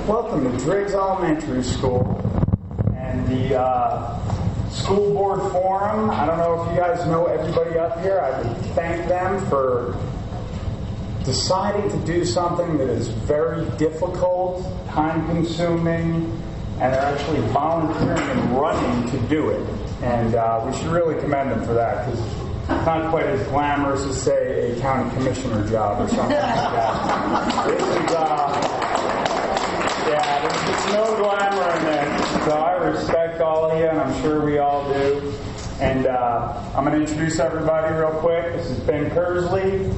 Welcome to Driggs Elementary School and the School Board Forum. I don't know if you guys know everybody up here. I would thank them for deciding to do something that is very difficult, time-consuming, and they're actually volunteering and running to do it. And we should really commend them for that, because it's not quite as glamorous as, say, a county commissioner job or something like that. This is, there's just no glamour in it. So I respect all of you, and I'm sure we all do. And I'm going to introduce everybody real quick. This is Ben Kersley.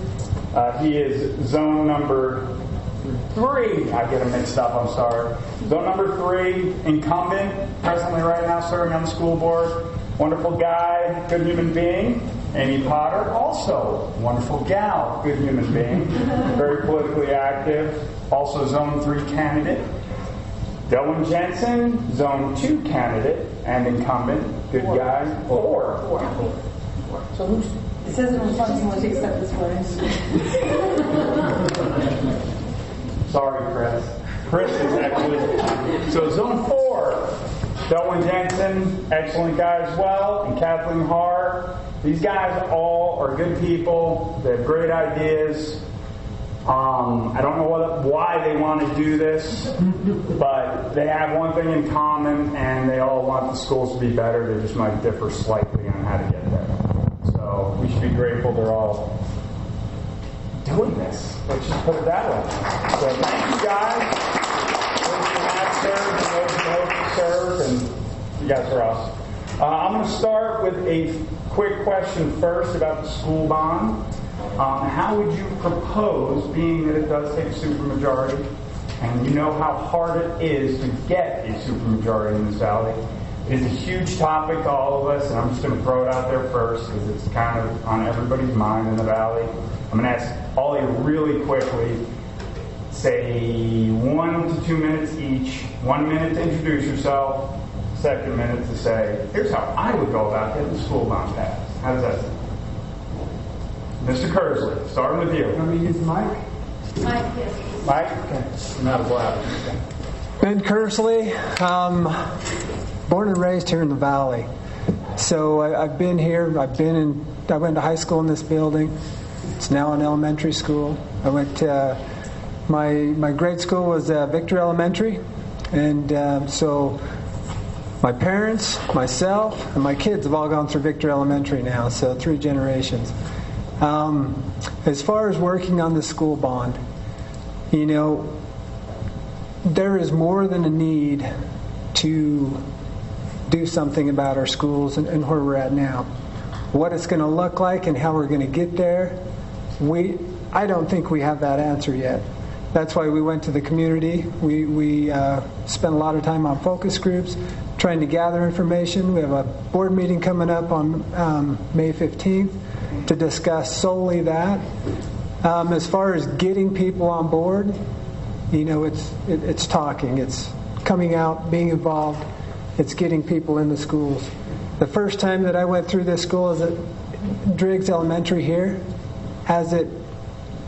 He is zone number 3. I get them mixed up, I'm sorry. Zone number 3, incumbent, presently right now serving on the school board. Wonderful guy, good human being. Amy Potter, also wonderful gal, good human being. Very politically active. Also zone 3 candidate. Dylan Jensen, zone 2 candidate and incumbent. Good guy. 4. So who's... It says it on front, you want to accept this one. Sorry, Chris. Chris is actually... So zone 4, Dylan Jensen, excellent guy as well, and Kathleen Haar. These guys all are good people. They have great ideas. I don't know why they want to do this, but they have one thing in common, and they all want the schools to be better. They just might differ slightly on how to get there. So we should be grateful they're all doing this. Let's just put it that way. So thank you guys. Those who have served and those who hope to serve, and you guys are awesome. I'm going to start with a quick question first about the school bond. How would you propose, being that it does take a supermajority, and you know how hard it is to get a supermajority in this valley? It is a huge topic to all of us, and I'm just going to throw it out there first because it's kind of on everybody's mind in the valley. I'm going to ask all of you really quickly, say 1 to 2 minutes each. 1 minute to introduce yourself, second minute to say, here's how I would go about getting the school bond passed. How does that sound? Mr. Kersley, starting with you. Let me use Mike. Mike, yes. Mike? Okay. Not a black. Okay. Ben Kersley, born and raised here in the Valley. So I've been here. I went to high school in this building. It's now an elementary school. I went to my grade school was Victor Elementary, and so my parents, myself, and my kids have all gone through Victor Elementary now. So 3 generations. As far as working on the school bond, you know, there is more than a need to do something about our schools and where we're at now. What it's going to look like and how we're going to get there, I don't think we have that answer yet. That's why we went to the community. We spent a lot of time on focus groups, trying to gather information. We have a board meeting coming up on May 15th to discuss solely that. As far as getting people on board, you know, it's talking, it's coming out, being involved, it's getting people in the schools. The first time that I went through this school is at Driggs Elementary here, as it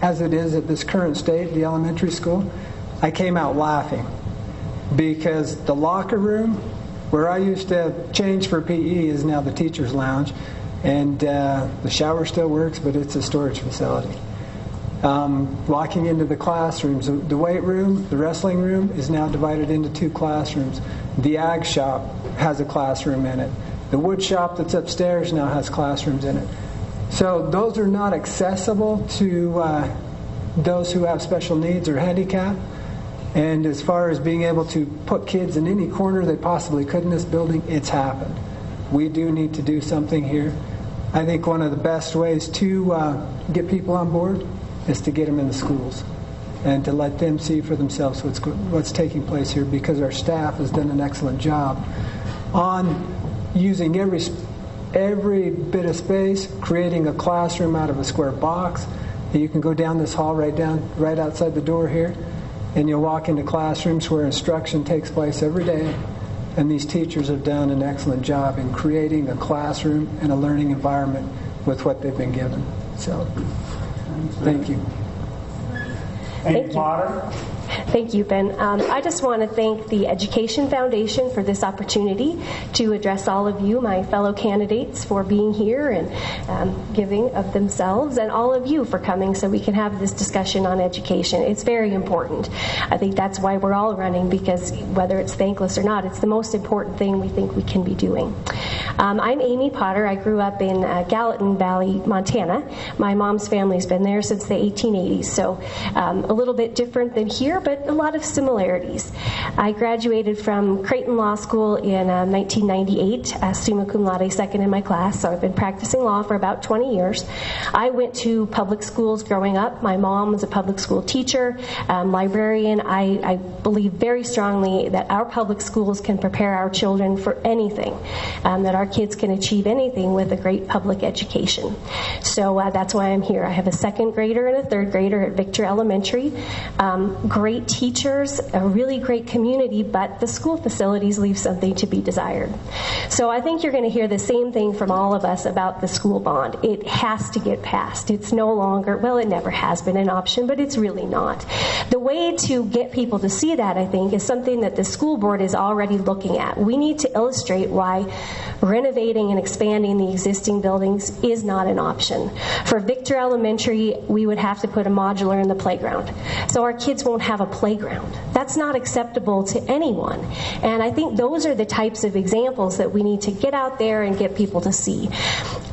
is at this current state, the elementary school, I came out laughing because the locker room where I used to change for PE is now the teacher's lounge, and the shower still works, but it's a storage facility. Walking into the classrooms, the weight room, the wrestling room is now divided into 2 classrooms. The ag shop has a classroom in it. The wood shop that's upstairs now has classrooms in it. So those are not accessible to those who have special needs or handicap. And as far as being able to put kids in any corner they possibly could in this building, it's happened. We do need to do something here. I think one of the best ways to get people on board is to get them in the schools and to let them see for themselves what's taking place here, because our staff has done an excellent job on using every bit of space, creating a classroom out of a square box. You can go down this hall right outside the door here, and you'll walk into classrooms where instruction takes place every day. And these teachers have done an excellent job in creating a classroom and a learning environment with what they've been given. So, thank you. Amy Potter. Thank you, Ben. I just want to thank the Education Foundation for this opportunity to address all of you, my fellow candidates, for being here and giving of themselves, and all of you for coming so we can have this discussion on education. It's very important. I think that's why we're all running, because whether it's thankless or not, it's the most important thing we think we can be doing. I'm Amy Potter. I grew up in Gallatin Valley, Montana. My mom's family's been there since the 1880s, so a little bit different than here, but a lot of similarities. I graduated from Creighton Law School in 1998, summa cum laude, second in my class, so I've been practicing law for about 20 years. I went to public schools growing up. My mom was a public school teacher, librarian. I believe very strongly that our public schools can prepare our children for anything, that our kids can achieve anything with a great public education. So that's why I'm here. I have a second grader and a third grader at Victor Elementary. Great teachers, a really great community, but the school facilities leave something to be desired. So I think you're going to hear the same thing from all of us about the school bond. It has to get passed. It's no longer, well, it never has been an option, but it's really not. The way to get people to see that, I think, is something that the school board is already looking at. We need to illustrate why renovating and expanding the existing buildings is not an option. For Victor Elementary, we would have to put a modular in the playground. So our kids won't have a playground. That's not acceptable to anyone. And I think those are the types of examples that we need to get out there and get people to see.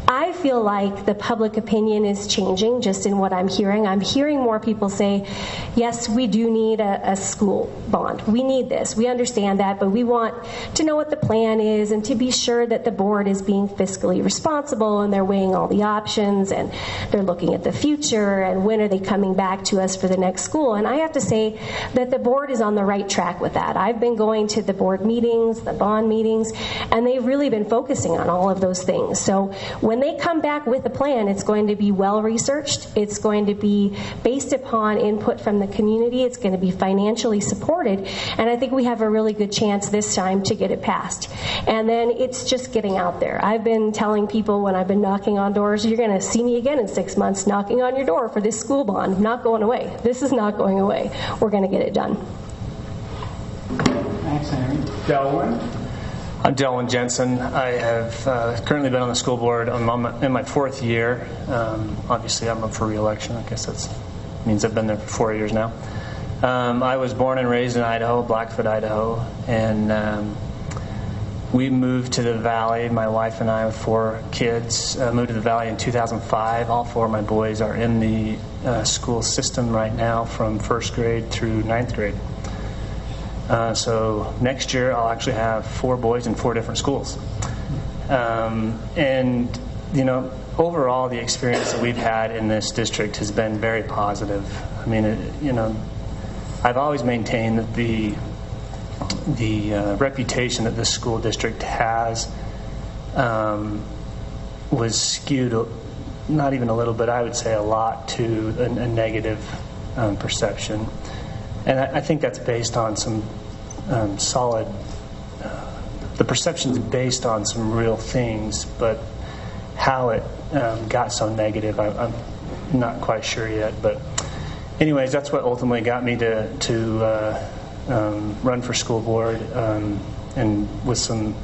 I feel like the public opinion is changing just in what I'm hearing. I'm hearing more people say, yes, we do need a school bond. We need this. We understand that, but we want to know what the plan is and to be sure that the board is being fiscally responsible and they're weighing all the options and they're looking at the future and when are they coming back to us for the next school. And I have to say that the board is on the right track with that. I've been going to the board meetings, the bond meetings, and they've really been focusing on all of those things. So when they come back with a plan, it's going to be well researched. It's going to be based upon input from the community. It's going to be financially supported. And I think we have a really good chance this time to get it passed. And then it's just getting out there. I've been telling people when I've been knocking on doors, you're going to see me again in 6 months knocking on your door for this school bond. Not going away. This is not going away. We're going to get it done. Thanks, Amy. Delwyn? I'm Delwyn Jensen. I have currently been on the school board. I'm in my fourth year. Obviously, I'm up for re-election. I guess that means I've been there for 4 years now. I was born and raised in Idaho, Blackfoot, Idaho, and we moved to the Valley. My wife and I, with 4 kids, moved to the Valley in 2005. All 4 of my boys are in the school system right now from first grade through 9th grade. So next year I'll actually have 4 boys in 4 different schools. And, you know, overall the experience that we've had in this district has been very positive. I mean, you know, I've always maintained that the reputation that this school district has was skewed, not even a little bit, I would say a lot, to a negative perception. And I think that's based on some solid, the perception's based on some real things, but how it got so negative, I'm not quite sure yet. But anyways, that's what ultimately got me to run for school board, and with some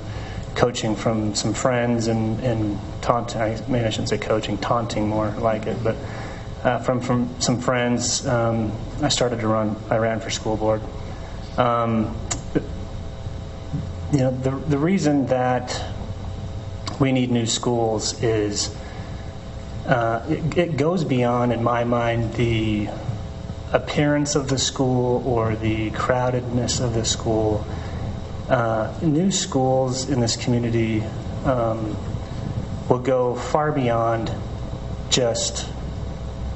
coaching from some friends and taunting, maybe I shouldn't say coaching, taunting more like it, but from some friends, I started to run. I ran for school board. You know, the reason that we need new schools is it goes beyond, in my mind, the appearance of the school or the crowdedness of the school. New schools in this community will go far beyond just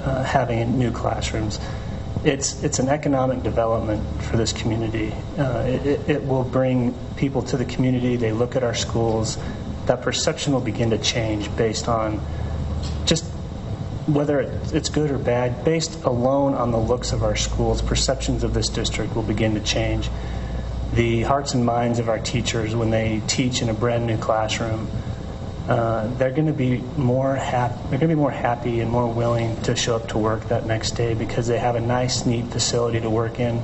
having new classrooms. It's an economic development for this community. It will bring people to the community. They look at our schools. That perception will begin to change based on just whether it's good or bad. Based alone on the looks of our schools, perceptions of this district will begin to change. The hearts and minds of our teachers, when they teach in a brand new classroom, they're going to be more happy and more willing to show up to work that next day because they have a nice, neat facility to work in.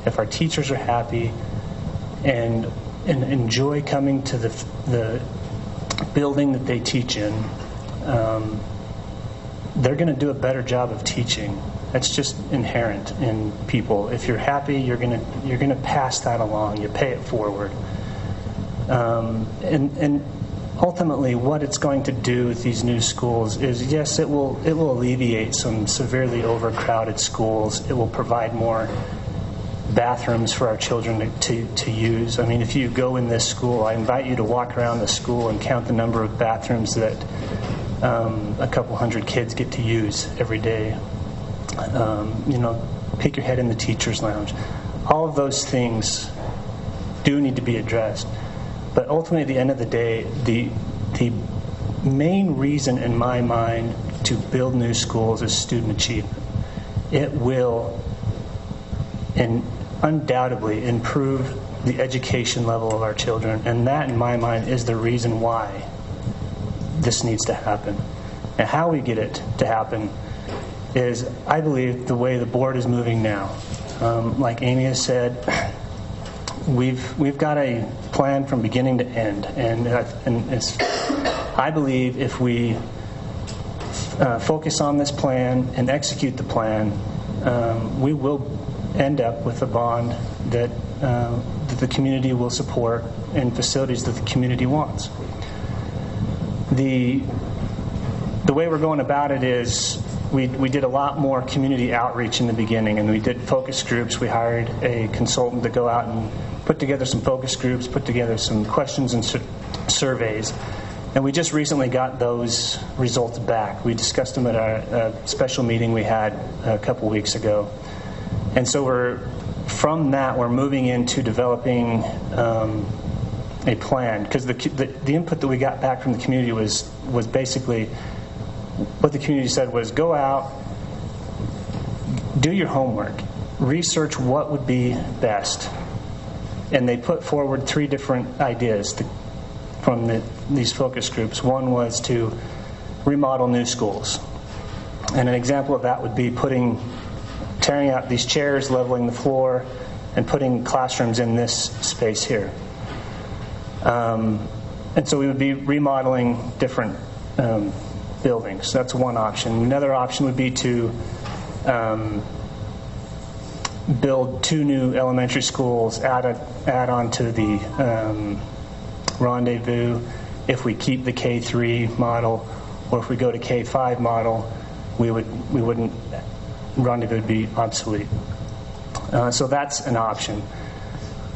if our teachers are happy and enjoy coming to the building that they teach in, they're going to do a better job of teaching. That's just inherent in people. If you're happy, you're going to pass that along. You pay it forward. And ultimately, what it's going to do with these new schools is, yes, it will alleviate some severely overcrowded schools. It will provide more bathrooms for our children to use. I mean, if you go in this school, I invite you to walk around the school and count the number of bathrooms that a couple hundred kids get to use every day. Peek your head in the teacher's lounge. All of those things do need to be addressed. But ultimately, at the end of the day, the main reason in my mind to build new schools is student achievement. It will undoubtedly improve the education level of our children, and that, in my mind, is the reason why this needs to happen. And how we get it to happen is, I believe, the way the board is moving now. Like Amy has said, we've got a plan from beginning to end, and I believe if we focus on this plan and execute the plan, we will end up with a bond that the community will support and facilities that the community wants. The way we're going about it is we did a lot more community outreach in the beginning, and we did focus groups. We hired a consultant to go out and put together some focus groups, put together some questions and surveys, and we just recently got those results back. We discussed them at a special meeting we had a couple weeks ago. And so we're moving into developing a plan, because the input that we got back from the community was basically what the community said was, go out, do your homework, research what would be best. And they put forward 3 different ideas from these focus groups. One was to remodel new schools. And an example of that would be tearing out these chairs, leveling the floor, and putting classrooms in this space here. And so we would be remodeling different buildings. That's one option. Another option would be to build 2 new elementary schools, add on to the Rendezvous. If we keep the K3 model, or if we go to K5 model, Rendezvous would be obsolete. So that's an option.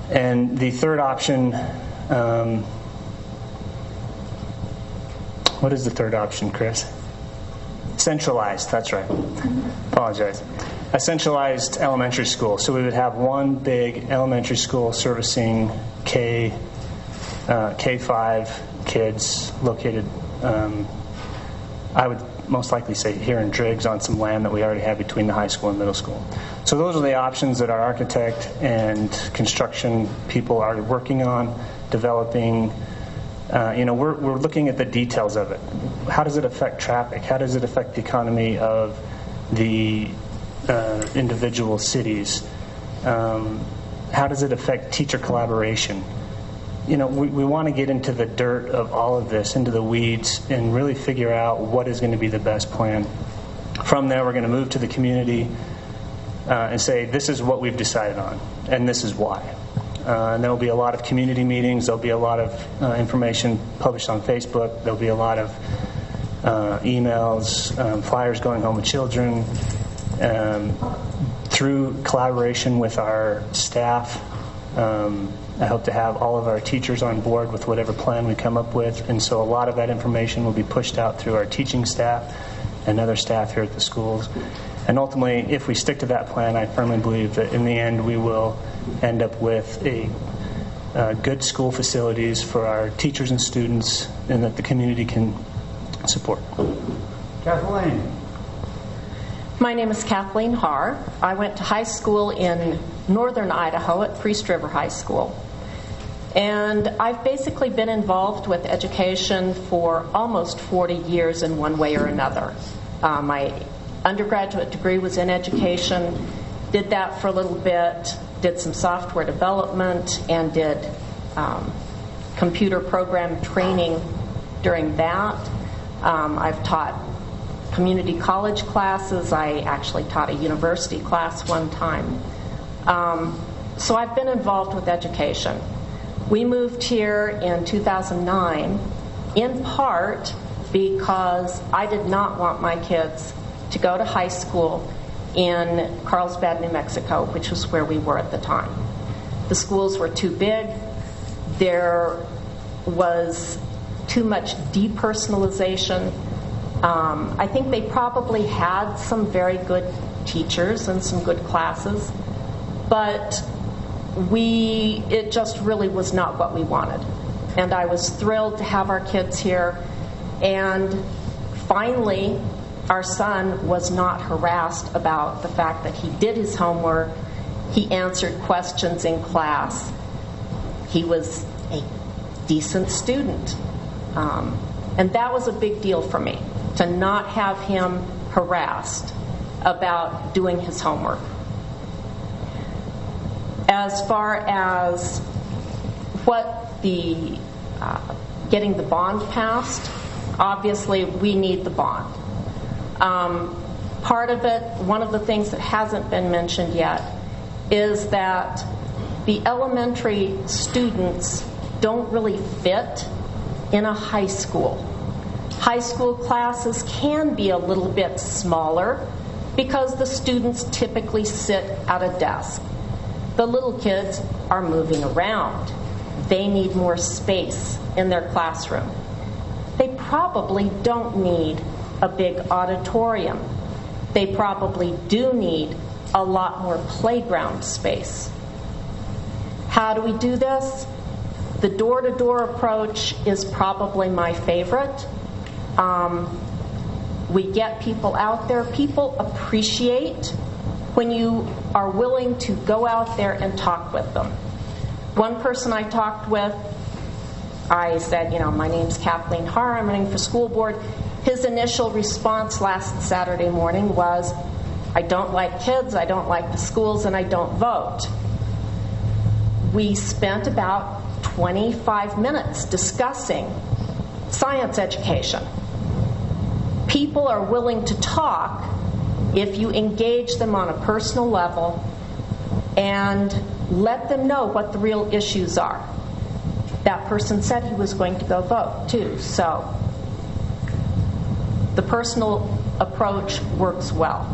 And the third option, what is the third option, Chris? Centralized, that's right. Apologize. A centralized elementary school. So we would have one big elementary school servicing K5 kids located, I would most likely say here in Driggs, on some land that we already have between the high school and middle school. So those are the options that our architect and construction people are working on, developing. We're looking at the details of it. How does it affect traffic? How does it affect the economy of the individual cities? How does it affect teacher collaboration? We want to get into the dirt of all of this, into the weeds, and really figure out what is going to be the best plan. From there, we're going to move to the community and say, this is what we've decided on, and this is why. And there will be a lot of community meetings. There'll be a lot of information published on Facebook. There'll be a lot of emails, flyers going home with children, through collaboration with our staff. I hope to have all of our teachers on board with whatever plan we come up with, and so a lot of that information will be pushed out through our teaching staff and other staff here at the schools. And ultimately, if we stick to that plan, I firmly believe that in the end we will end up with a good school facilities for our teachers and students, and that the community can support. Kathleen. My name is Kathleen Haar. I went to high school in northern Idaho at Priest River High School. And I've basically been involved with education for almost 40 years in one way or another. My undergraduate degree was in education, did that for a little bit, did some software development and did computer program training during that. I've taught community college classes. I actually taught a university class one time. So I've been involved with education. We moved here in 2009 in part because I did not want my kids to go to high school in Carlsbad, New Mexico, which was where we were at the time. The schools were too big. There was too much depersonalization. I think they probably had some very good teachers and some good classes, but it just really was not what we wanted. And I was thrilled to have our kids here. And finally, our son was not harassed about the fact that he did his homework. He answered questions in class. He was a decent student. And that was a big deal for me, to not have him harassed about doing his homework. As far as what the getting the bond passed, obviously we need the bond. Part of it, one of the things that hasn't been mentioned yet, is that the elementary students don't really fit in a high school. High school classes can be a little bit smaller because the students typically sit at a desk. The little kids are moving around. They need more space in their classroom. They probably don't need a big auditorium. They probably do need a lot more playground space. How do we do this? The door-to-door approach is probably my favorite. We get people out there. People appreciate when you are willing to go out there and talk with them. One person I talked with, I said, my name's Kathleen Har, I'm running for school board. His initial response last Saturday morning was, I don't like kids, I don't like the schools, and I don't vote. We spent about 25 minutes discussing science education. People are willing to talk if you engage them on a personal level and let them know what the real issues are. That person said he was going to go vote too, so the personal approach works well.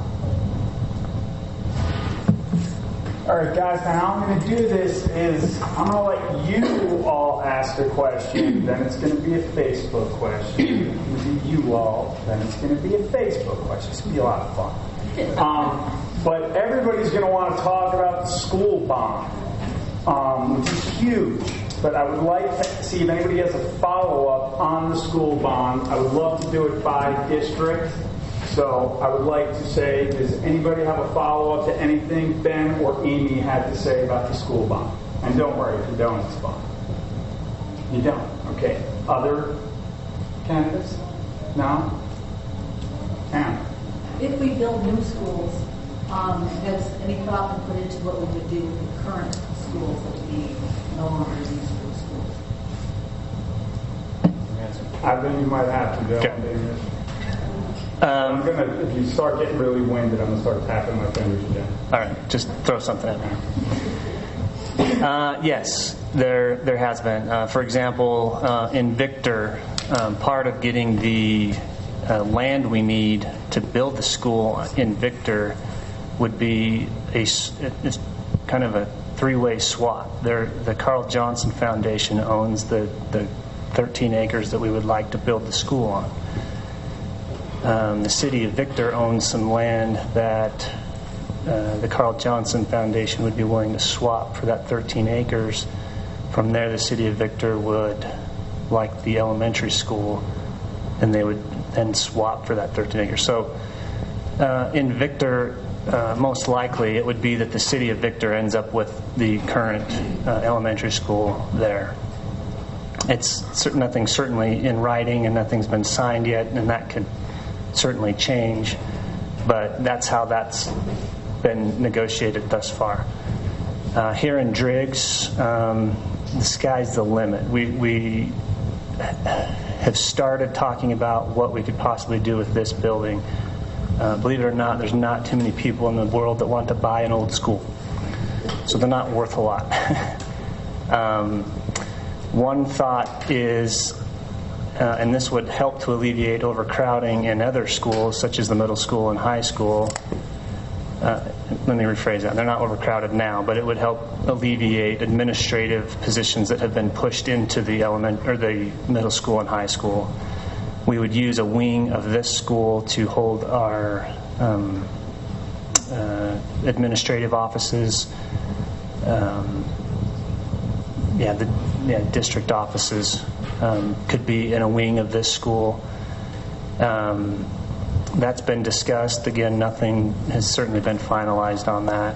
All right, guys, now how I'm going to do this is I'm going to let you all ask a question, then it's going to be a Facebook question. It's going to be you all, then it's going to be a Facebook question. It's going to be a lot of fun. But everybody's going to want to talk about the school bond, which is huge. But I would like to see if anybody has a follow-up on the school bond. I would love to do it by district. So I would like to say, does anybody have a follow-up to anything Ben or Amy had to say about the school bond? And don't worry, if you don't, it's fine. You don't? Okay. Other candidates? No? Anna? If we build new schools, has any thought been put into what we would do with the current schools that would be no longer used for schools? I think you might have to, Bill. If you start getting really winded, I'm going to start tapping my fingers again. All right, just throw something at me. Yes, there has been. For example, in Victor, part of getting the land we need to build the school in Victor would be it's kind of a three-way swap. The Carl Johnson Foundation owns the 13 acres that we would like to build the school on. The city of Victor owns some land that the Carl Johnson Foundation would be willing to swap for that 13 acres. From there, the city of Victor would like the elementary school, and they would then swap for that 13 acres. So in Victor, most likely it would be that the city of Victor ends up with the current elementary school there. Nothing's certainly in writing, and nothing's been signed yet, and that could certainly change, but that's how that's been negotiated thus far. Here in Driggs, the sky's the limit. We have started talking about what we could possibly do with this building. Believe it or not, there's not too many people in the world that want to buy an old school, so they're not worth a lot. One thought is, and this would help to alleviate overcrowding in other schools, such as the middle school and high school. Let me rephrase that. They're not overcrowded now, but it would help alleviate administrative positions that have been pushed into the the middle school and high school. We would use a wing of this school to hold our administrative offices. The district offices could be in a wing of this school. That's been discussed. Again, nothing has certainly been finalized on that.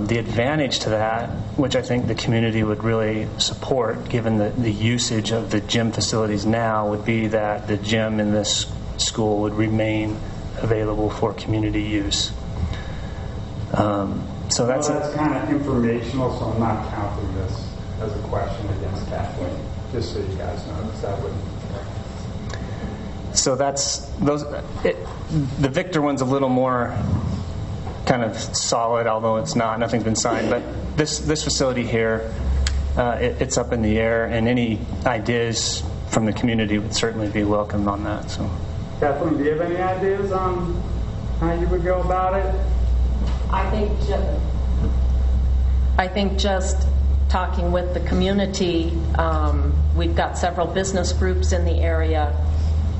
The advantage to that, which I think the community would really support, given the usage of the gym facilities now, would be that the gym in this school would remain available for community use. So that's kind of informational, so I'm not counting this as a question against Kathleen, just so you guys know, because that would... So the Victor one's a little more kind of solid, although nothing's been signed. But this facility here, it's up in the air, and any ideas from the community would certainly be welcomed on that. So, Kathleen, do you have any ideas on how you would go about it? I think just talking with the community, we've got several business groups in the area.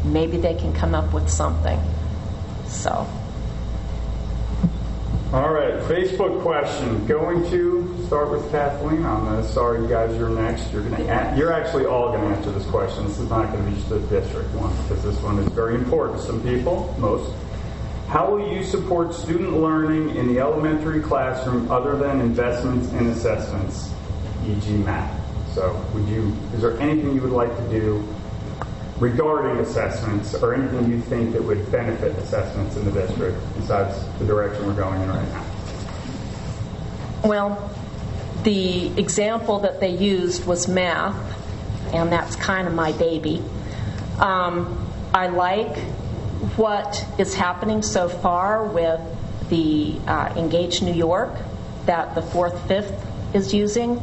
Maybe they can come up with something. So. All right, Facebook question. Going to start with Kathleen on this. Sorry, you guys, you're next. You're actually all going to answer this question. This is not going to be just the district one, because this one is very important to some people, most. How will you support student learning in the elementary classroom other than investments in assessments, e.g. math? So is there anything you would like to do regarding assessments, or anything you think that would benefit assessments in the district besides the direction we're going in right now? Well, the example that they used was math, and that's kind of my baby. I like what is happening so far with the Engage New York that the 4th, 5th is using.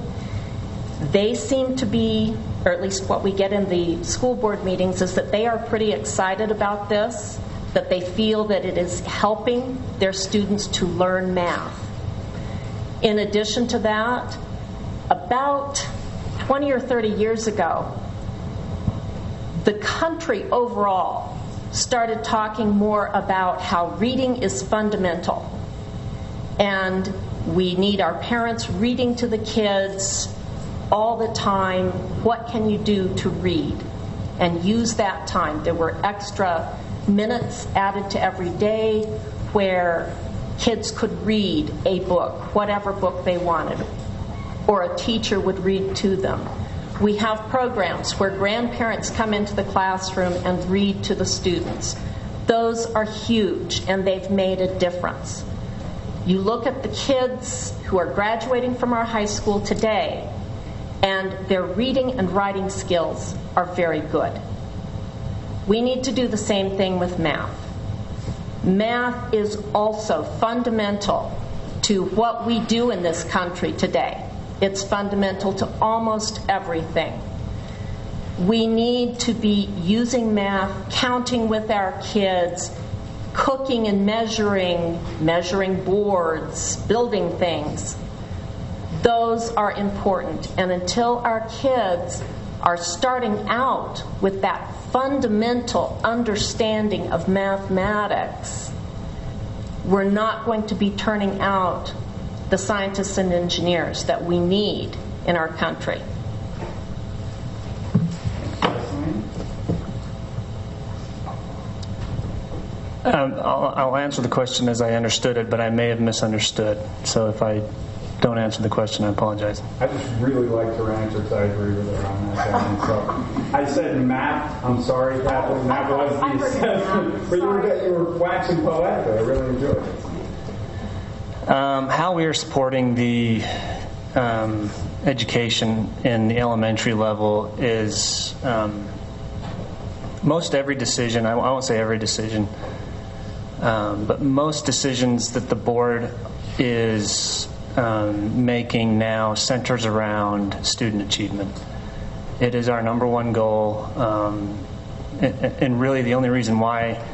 They seem to be, or at least what we get in the school board meetings, is that they are pretty excited about this, that they feel that it is helping their students to learn math. In addition to that, about 20 or 30 years ago, the country overall started talking more about how reading is fundamental. And we need our parents reading to the kids all the time. What can you do to read? And use that time. There were extra minutes added to every day where kids could read a book, whatever book they wanted, or a teacher would read to them. We have programs where grandparents come into the classroom and read to the students. Those are huge, and they've made a difference. You look at the kids who are graduating from our high school today, and their reading and writing skills are very good. We need to do the same thing with math. Math is also fundamental to what we do in this country today. It's fundamental to almost everything. We need to be using math, counting with our kids, cooking and measuring boards, building things. Those are important. And until our kids are starting out with that fundamental understanding of mathematics, we're not going to be turning out the scientists and engineers that we need in our country. I'll answer the question as I understood it, but I may have misunderstood. So if I don't answer the question, I apologize. I just really liked her answer, because I agree with her on that. So I said math. I'm sorry, Kathleen. That was the assessment. But you were waxing poetic. I really enjoyed it. How we are supporting the education in the elementary level is most every decision, I won't say every decision, but most decisions that the board is making now centers around student achievement. It is our number one goal, and really the only reason why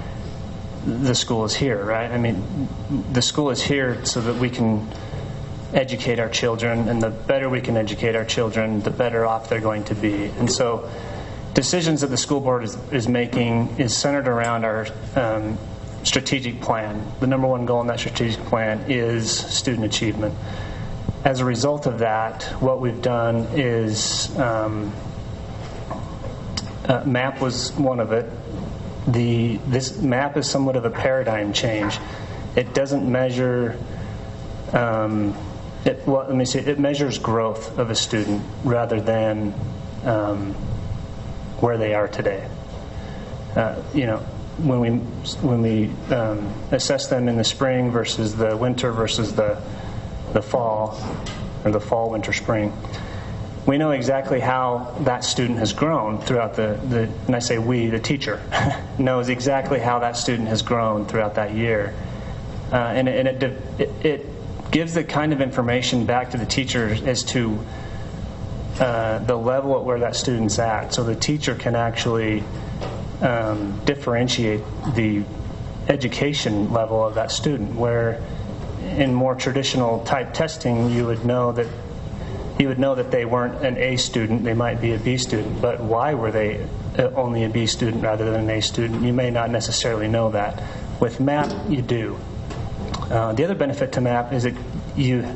the school is here, right? I mean, the school is here so that we can educate our children, and the better we can educate our children, the better off they're going to be. And so decisions that the school board is making is centered around our strategic plan. The number one goal in that strategic plan is student achievement. As a result of that, what we've done is MAP was one of it. This MAP is somewhat of a paradigm change. It doesn't measure it measures growth of a student rather than where they are today. When we assess them in the spring versus the winter versus the fall, or the fall, winter, spring, we know exactly how that student has grown throughout and I say we, the teacher, knows exactly how that student has grown throughout that year. And it gives the kind of information back to the teacher as to the level at where that student's at, so the teacher can actually differentiate the education level of that student, where in more traditional type testing you would know that they weren't an A student, they might be a B student, but why were they only a B student rather than an A student? You may not necessarily know that. With MAP, you do. The other benefit to MAP is that you,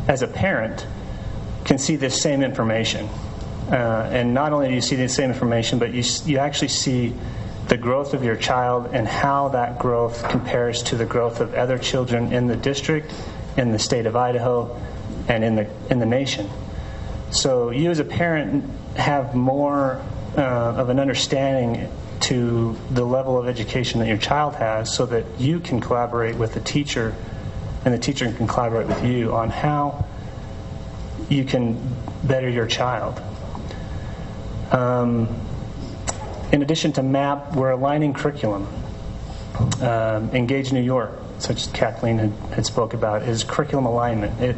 as a parent, can see this same information. And not only do you see the same information, but you actually see the growth of your child and how that growth compares to the growth of other children in the district, in the state of Idaho, and in the nation. So you as a parent have more of an understanding to the level of education that your child has, so that you can collaborate with the teacher, and the teacher can collaborate with you on how you can better your child. In addition to MAP, we're aligning curriculum. Engage New York, such as Kathleen had spoke about, is curriculum alignment.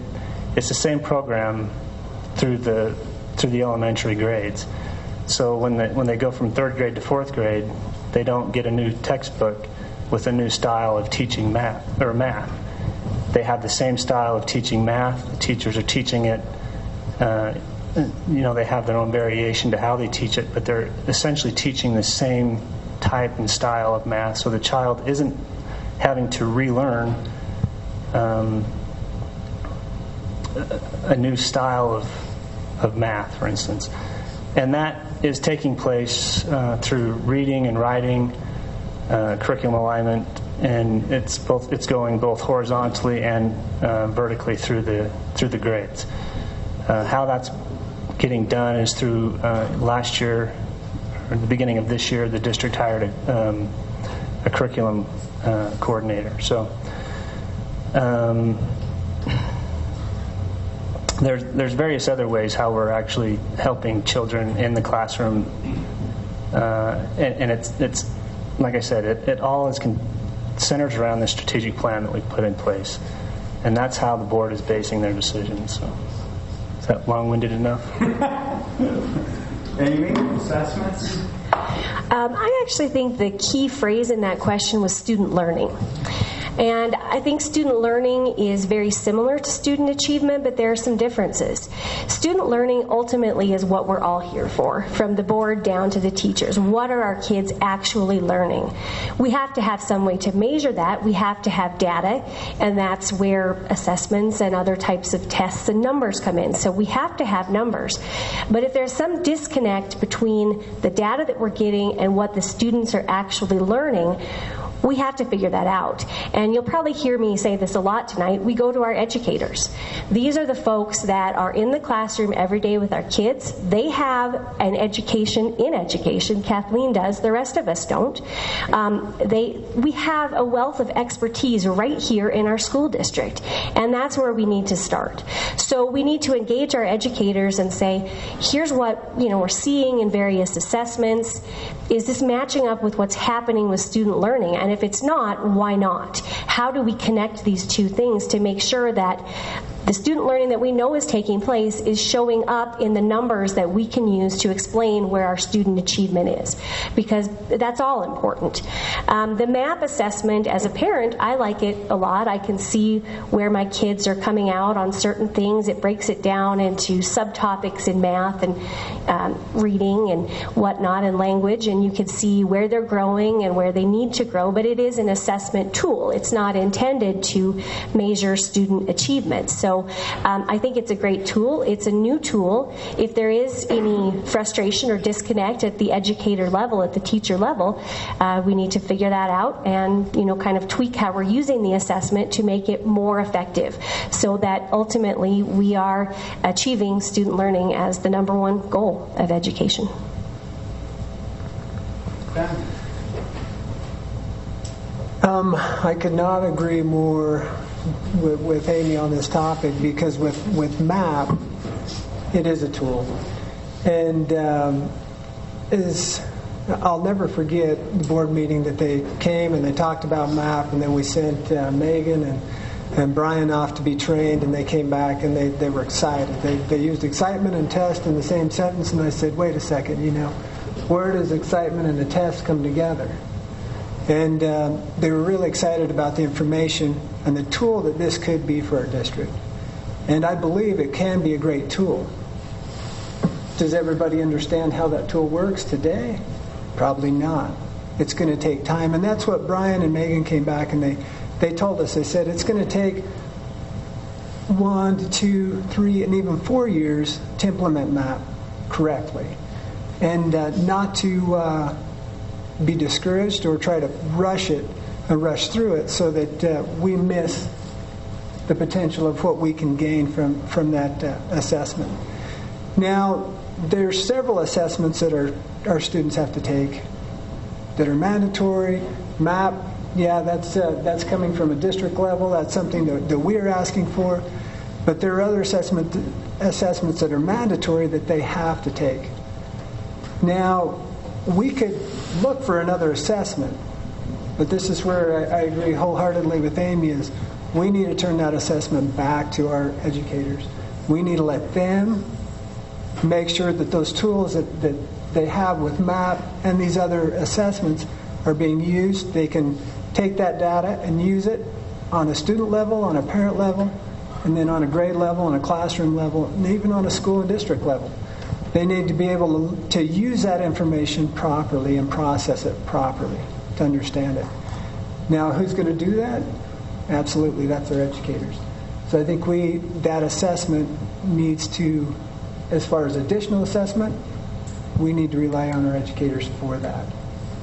It's the same program through the elementary grades. So when they go from third grade to fourth grade, they don't get a new textbook with a new style of teaching math. They have the same style of teaching math. The teachers are teaching it. They have their own variation to how they teach it, but they're essentially teaching the same type and style of math, so the child isn't having to relearn a new style of math, for instance. And that is taking place through reading and writing, curriculum alignment, and it's going both horizontally and vertically through the grades. How that's getting done is through last year, or the beginning of this year, the district hired a curriculum coordinator. So there's various other ways how we're actually helping children in the classroom, and it's like I said, it all is centers around the strategic plan that we've put in place, and that's how the board is basing their decisions. So. Is that long-winded enough? Amy, assessments? I actually think the key phrase in that question was student learning. And I think student learning is very similar to student achievement, but there are some differences. Student learning ultimately is what we're all here for, from the board down to the teachers. What are our kids actually learning? We have to have some way to measure that. We have to have data, and that's where assessments and other types of tests and numbers come in. So we have to have numbers. But if there's some disconnect between the data that we're getting and what the students are actually learning, We have to figure that out. And you'll probably hear me say this a lot tonight. We go to our educators. These are the folks that are in the classroom every day with our kids. They have an education in education. Kathleen does. The rest of us don't. We have a wealth of expertise right here in our school district, and that's where we need to start. So we need to engage our educators and say, here's what we're seeing in various assessments. Is this matching up with what's happening with student learning? And if it's not, why not? How do we connect these two things to make sure that the student learning that we know is taking place is showing up in the numbers that we can use to explain where our student achievement is, because that's all important. The MAP assessment, as a parent, I like it a lot. I can see where my kids are coming out on certain things. It breaks it down into subtopics in math and reading and whatnot and language, and you can see where they're growing and where they need to grow, but it is an assessment tool. It's not intended to measure student achievement. So I think it's a great tool. It's a new tool. If there is any frustration or disconnect at the educator level, at the teacher level, we need to figure that out and kind of tweak how we're using the assessment to make it more effective, so that ultimately we are achieving student learning as the number one goal of education. I could not agree more with Amy on this topic, because with MAP, it is a tool. And I'll never forget the board meeting that they came and they talked about MAP, and then we sent Megan and Brian off to be trained, and they came back and they were excited. They used excitement and test in the same sentence, and I said, wait a second, where does excitement and the test come together? And they were really excited about the information and the tool that this could be for our district. And I believe it can be a great tool. Does everybody understand how that tool works today? Probably not. It's going to take time. And that's what Brian and Megan came back and they told us. They said it's going to take 1 to 2, 3, and even 4 years to implement MAP correctly. And not to be discouraged or try to rush through it so that we miss the potential of what we can gain from that assessment. Now, there's several assessments that our students have to take that are mandatory. MAP, yeah, that's coming from a district level. That's something that we're asking for. But there are other assessments that are mandatory that they have to take. Now, we could look for another assessment, but this is where I agree wholeheartedly with Amy, is we need to turn that assessment back to our educators. We need to let them make sure that those tools that they have with MAP and these other assessments are being used. They can take that data and use it on a student level, on a parent level, and then on a grade level, on a classroom level, and even on a school and district level. They need to be able to use that information properly and process it properly to understand it. Now, who's going to do that? Absolutely, that's our educators. So I think that assessment needs to, as far as additional assessment, we need to rely on our educators for that.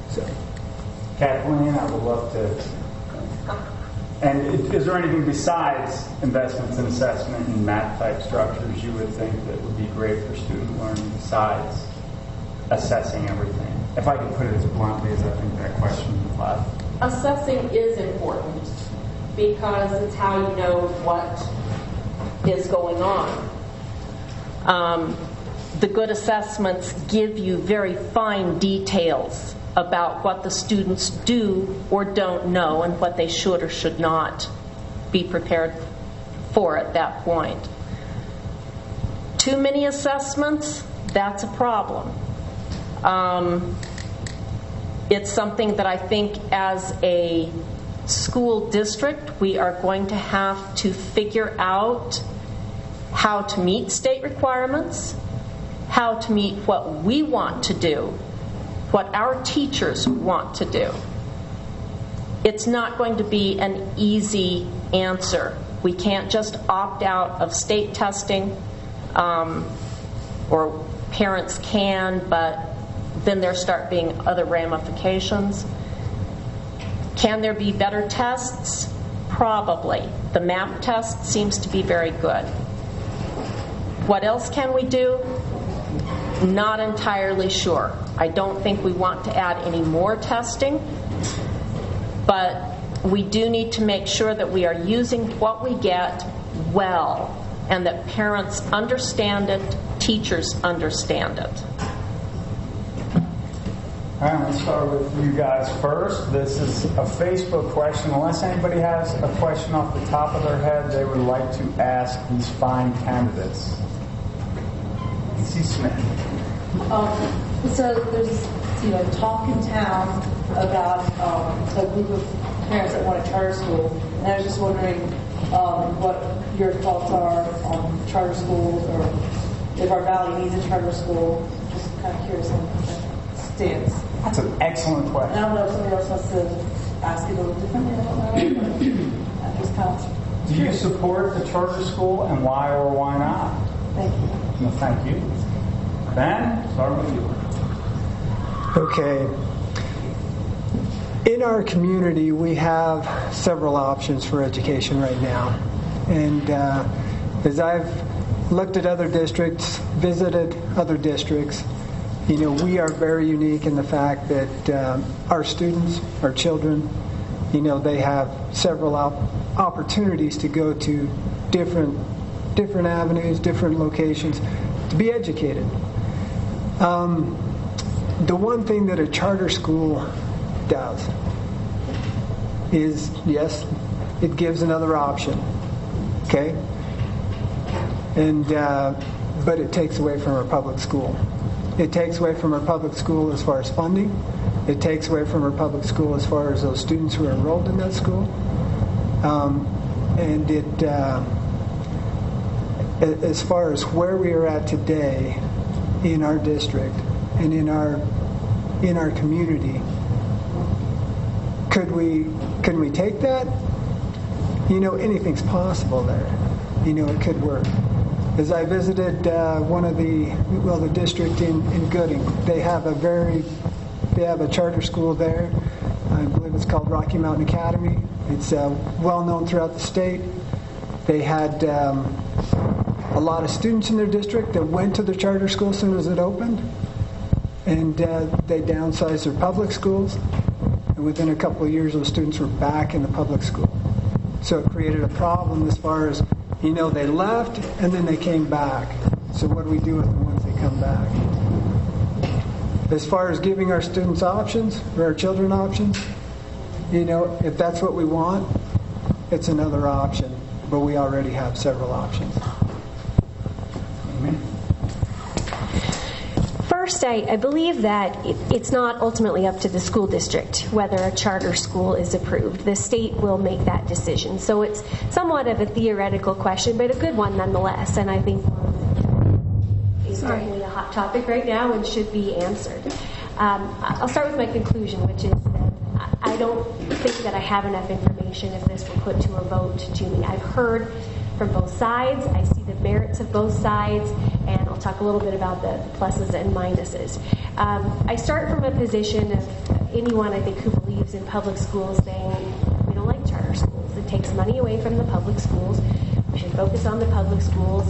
So, Kathleen, I would love to. And is there anything besides investments in assessment and math-type structures you would think that would be great for student learning besides assessing everything? If I could put it as bluntly as I think that question would left. Assessing is important because it's how you know what is going on. The good assessments give you very fine details about what the students do or don't know and what they should or should not be prepared for at that point. Too many assessments, that's a problem. It's something that I think as a school district we are going to have to figure out how to meet state requirements, how to meet what we want to do, what our teachers want to do. It's not going to be an easy answer. We can't just opt out of state testing, or parents can, but then there start being other ramifications. Can there be better tests? Probably. The MAP test seems to be very good. What else can we do? Not entirely sure. I don't think we want to add any more testing, but we do need to make sure that we are using what we get well, and that parents understand it, teachers understand it. All right, let's start with you guys first. This is a Facebook question. Unless anybody has a question off the top of their head they would like to ask these fine candidates. C. Smith. So there's talk in town about a group of parents that want a charter school, and I was just wondering what your thoughts are on charter schools, or if our valley needs a charter school. Just kind of curious on that stance. That's an excellent question. I don't know if somebody else wants to ask it a little differently. I don't know. But I'm just kind of. Do you support the charter school, and why or why not? Thank you. No, thank you. Ben, start with you. Okay. In our community, we have several options for education right now. And as I've looked at other districts, visited other districts, we are very unique in the fact that our students, our children, they have several opportunities to go to different avenues, different locations to be educated. The one thing that a charter school does is, yes, it gives another option, okay? And but it takes away from our public school. It takes away from our public school as far as funding. It takes away from our public school as far as those students who are enrolled in that school. And it, as far as where we are at today in our district and in our community, can we take that? Anything's possible there. It could work. As I visited the district in Gooding, they have a charter school there. I believe it's called Rocky Mountain Academy. It's well known throughout the state. They had a lot of students in their district that went to the charter school as soon as it opened, and they downsized their public schools. And within a couple of years, those students were back in the public school. So it created a problem as far as, they left and then they came back. So what do we do with them once they come back? As far as giving our students options, or our children options, if that's what we want, it's another option. But we already have several options. Amen. First, I believe that it's not ultimately up to the school district whether a charter school is approved. The state will make that decision. So it's somewhat of a theoretical question, but a good one nonetheless. And I think it's certainly a hot topic right now and should be answered. I'll start with my conclusion, which is that I don't think that I have enough information if this were put to a vote to me. I've heard from both sides. I see the merits of both sides, and I'll talk a little bit about the pluses and minuses. I start from a position of anyone, I think, who believes in public schools saying, we don't like charter schools. It takes money away from the public schools. We should focus on the public schools.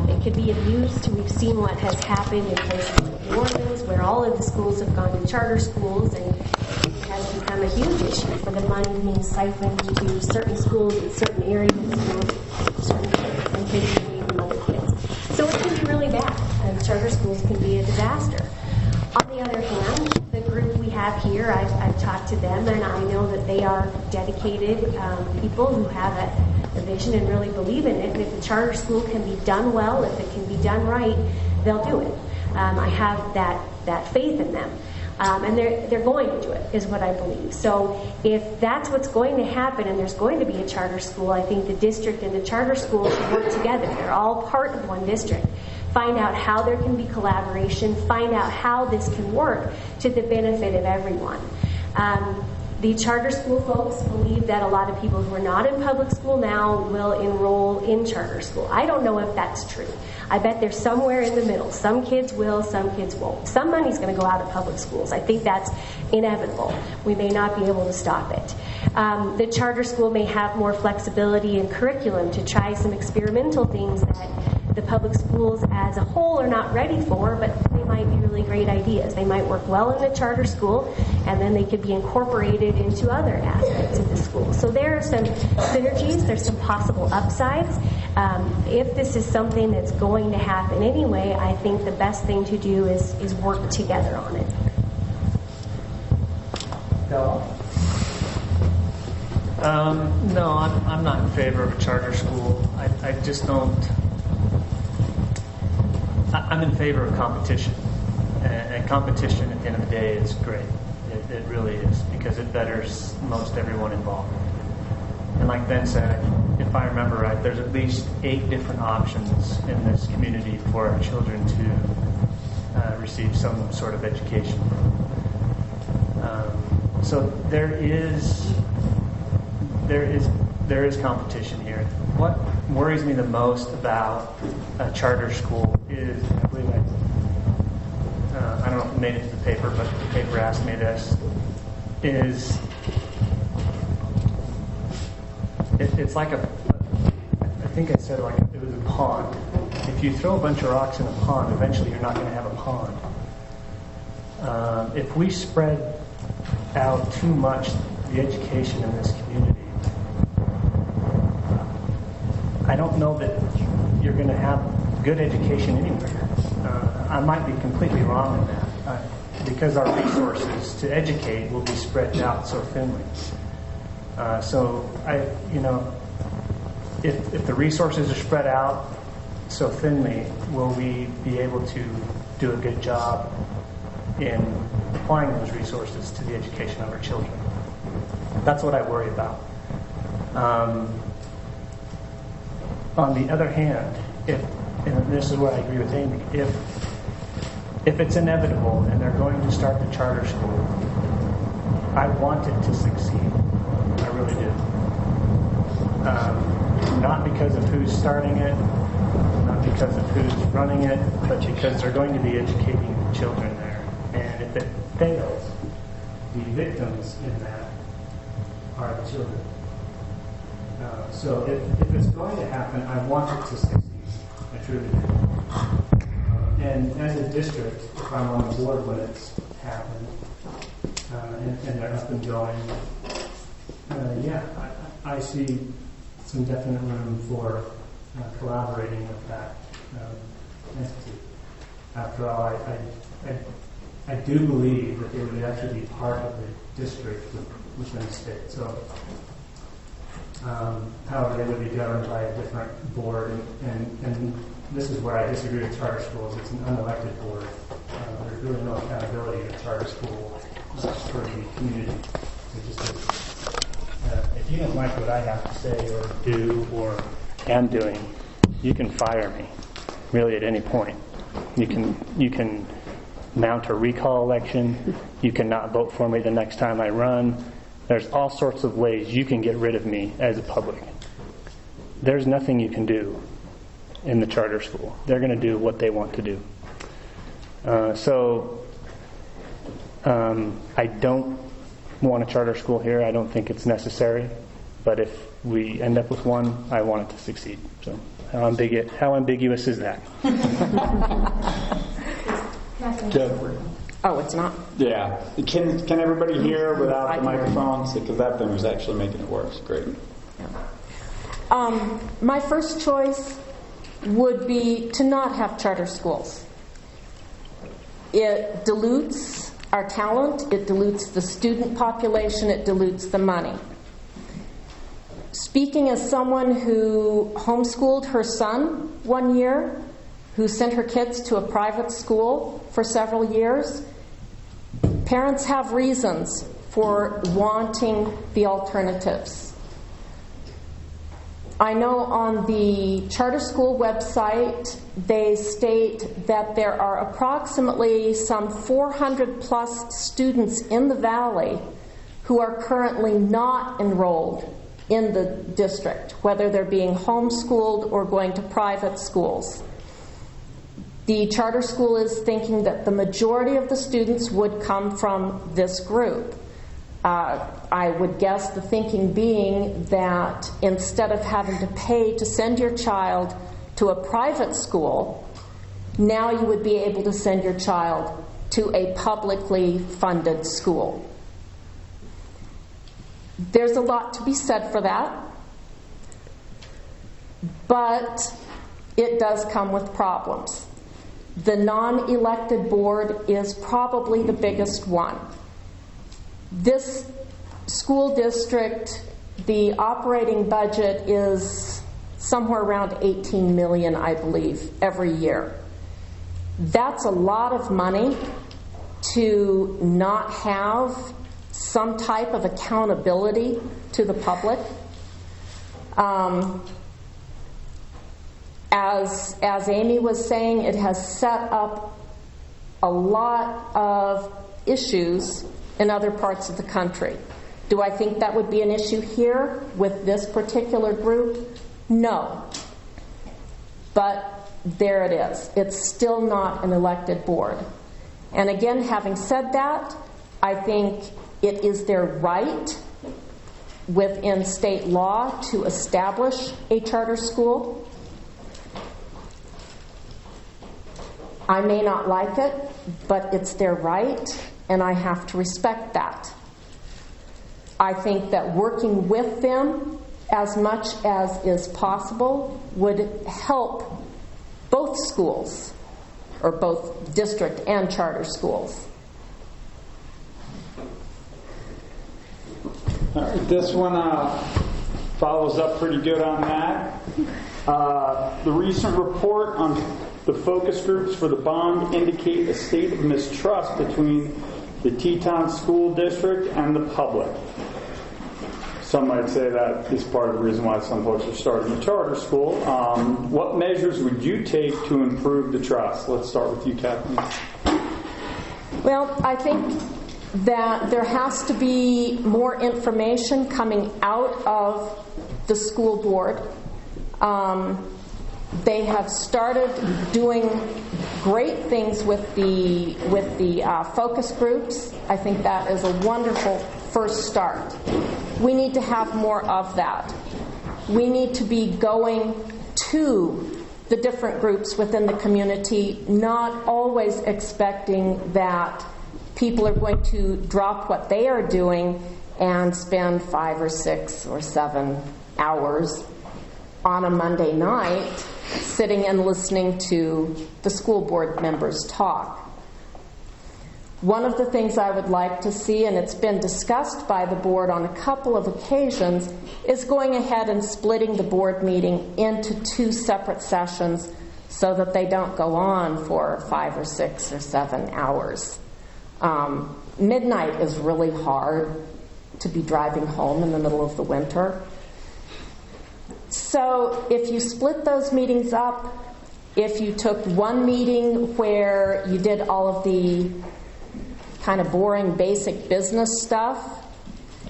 It could be abused. We've seen what has happened in places like New Orleans, where all of the schools have gone to charter schools, and it has become a huge issue for the money being siphoned to certain schools in certain areas of schools, certain kids, and kids away from other kids. So it can be really bad, and charter schools can be a disaster. On the other hand, the group we have here, I've talked to them, and I know that they are dedicated people who have a vision and really believe in it. And if the charter school can be done well, if it can be done right, they'll do it. I have that faith in them. And they're going to do it, is what I believe. So if that's what's going to happen and there's going to be a charter school, I think the district and the charter school should work together. They're all part of one district. Find out how there can be collaboration, find out how this can work to the benefit of everyone. The charter school folks believe that a lot of people who are not in public school now will enroll in charter school. I don't know if that's true. I bet they're somewhere in the middle. Some kids will, some kids won't. Some money's going to go out of public schools. I think that's inevitable. We may not be able to stop it. The charter school may have more flexibility in curriculum to try some experimental things that the public schools as a whole are not ready for, but they might be really great ideas. They might work well in a charter school, and then they could be incorporated into other aspects of the school. So there are some synergies, there's some possible upsides. If this is something that's going to happen anyway, I think the best thing to do is work together on it. No, I'm not in favor of a charter school. I just don't. I'm in favor of competition, and competition at the end of the day is great. It really is, because it betters most everyone involved. And like Ben said, if I remember right, there's at least 8 different options in this community for our children to receive some sort of education. So there is competition here. What worries me the most about a charter school is, I believe I don't know if it made it to the paper, but the paper asked me this, is it's like I think I said like it was a pond. If you throw a bunch of rocks in a pond, eventually you're not going to have a pond. If we spread out too much the education in this community, I don't know that you're going to have good education anywhere. I might be completely wrong in that, because our resources to educate will be spread out so thinly. So if the resources are spread out so thinly, will we be able to do a good job in applying those resources to the education of our children? That's what I worry about. On the other hand, and this is where I agree with Amy, if it's inevitable and they're going to start the charter school, I want it to succeed. I really do. Not because of who's starting it, not because of who's running it, but because they're going to be educating children there. And if it fails, the victims in that are the children. So if it's going to happen, I want it to succeed. I truly do. And as a district, if I'm on the board when it's happened, and they're up and going, I see some definite room for collaborating with that entity. After all, I do believe that they would actually be part of the district within the state. So, however, they would be governed by a different board, and this is where I disagree with charter schools. It's an unelected board. There's really no accountability in a charter school for the community. If you don't like what I have to say or do or am doing, you can fire me, really, at any point. You can mount a recall election. You can not vote for me the next time I run. There's all sorts of ways you can get rid of me as a public. There's nothing you can do in the charter school. They're going to do what they want to do. I don't want a charter school here. I don't think it's necessary. But if we end up with one, I want it to succeed. So how ambiguous is that? Oh, it's not? Yeah. Can everybody hear without the microphones? Because that thing was actually making it worse. Great. My first choice would be to not have charter schools. It dilutes our talent, it dilutes the student population, it dilutes the money. Speaking as someone who homeschooled her son 1 year, who sent her kids to a private school for several years, parents have reasons for wanting the alternatives. I know on the charter school website they state that there are approximately some 400 plus students in the valley who are currently not enrolled in the district, whether they're being homeschooled or going to private schools. The charter school is thinking that the majority of the students would come from this group. I would guess the thinking being that instead of having to pay to send your child to a private school, now you would be able to send your child to a publicly funded school. There's a lot to be said for that, but it does come with problems. The non-elected board is probably the biggest one. This school district, the operating budget is somewhere around 18 million, I believe, every year. That's a lot of money to not have some type of accountability to the public. As Amy was saying, it has set up a lot of issues in other parts of the country. Do I think that would be an issue here with this particular group? No. But there it is. It's still not an elected board. And again, having said that, I think it is their right within state law to establish a charter school. I may not like it, but it's their right, and I have to respect that. I think that working with them as much as is possible would help both schools, or both district and charter schools. All right, this one follows up pretty good on that. The recent report on the focus groups for the bond indicate a state of mistrust between the Teton School District and the public. Some might say that is part of the reason why some folks are starting a charter school. What measures would you take to improve the trust? Let's start with you, Kathleen. Well, I think that there has to be more information coming out of the school board. They have started doing great things with the focus groups. I think that is a wonderful first start. We need to have more of that. We need to be going to the different groups within the community, not always expecting that people are going to drop what they are doing and spend 5 or 6 or 7 hours on a Monday night sitting and listening to the school board members talk. One of the things I would like to see, and it's been discussed by the board on a couple of occasions, is going ahead and splitting the board meeting into 2 separate sessions so that they don't go on for 5 or 6 or 7 hours. Midnight is really hard to be driving home in the middle of the winter. So if you split those meetings up, if you took one meeting where you did all of the kind of boring basic business stuff,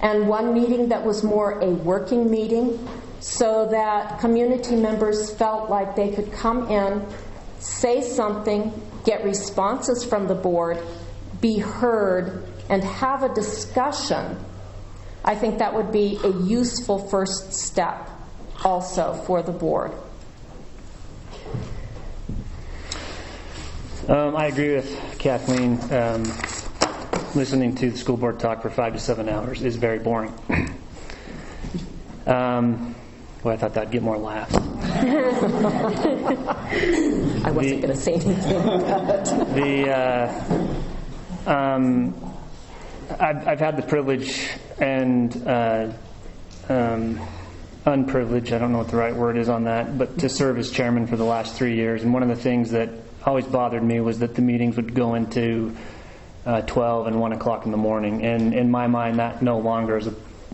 and one meeting that was more a working meeting, so that community members felt like they could come in, say something, get responses from the board, be heard, and have a discussion, I think that would be a useful first step also for the board. I agree with Kathleen. Listening to the school board talk for 5 to 7 hours is very boring. Well, I thought that'd get more laughs. I wasn't going to say anything about it. I've had the privilege and unprivileged, I don't know what the right word is on that, but to serve as chairman for the last 3 years. And one of the things that always bothered me was that the meetings would go into 12 and 1 o'clock in the morning. And in my mind, that no longer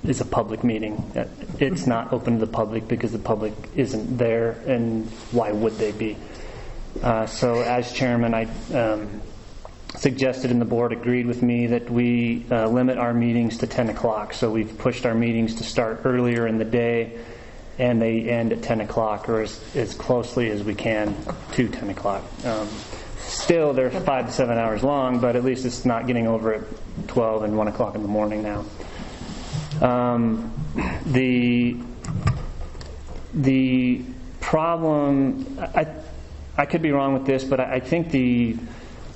is a public meeting. It's not open to the public because the public isn't there, and why would they be? So as chairman, suggested, and the board agreed with me, that we limit our meetings to 10 o'clock. So we've pushed our meetings to start earlier in the day, and they end at 10 o'clock, or as closely as we can to 10 o'clock. Still, they're 5 to 7 hours long, but at least it's not getting over at 12 and 1 o'clock in the morning now. The problem, I could be wrong with this, but I think the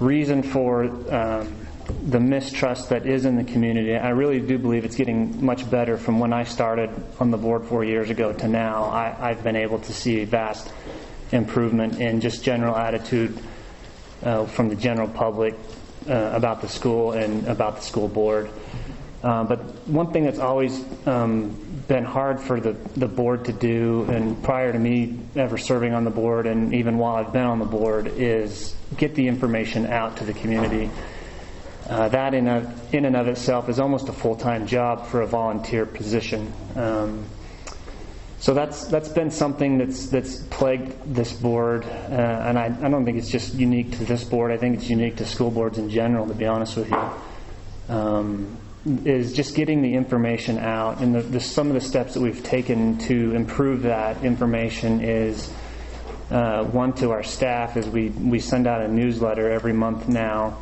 reason for the mistrust that is in the community, I really do believe it's getting much better from when I started on the board 4 years ago to now. I've been able to see vast improvement in just general attitude from the general public about the school and about the school board. But one thing that's always been hard for the board to do, and prior to me ever serving on the board and even while I've been on the board, is get the information out to the community. That in and of itself is almost a full-time job for a volunteer position. So that's been something that's plagued this board, and I don't think it's just unique to this board. I think it's unique to school boards in general, to be honest with you. Is just getting the information out, and some of the steps that we've taken to improve that information is one, to our staff, is we send out a newsletter every month now,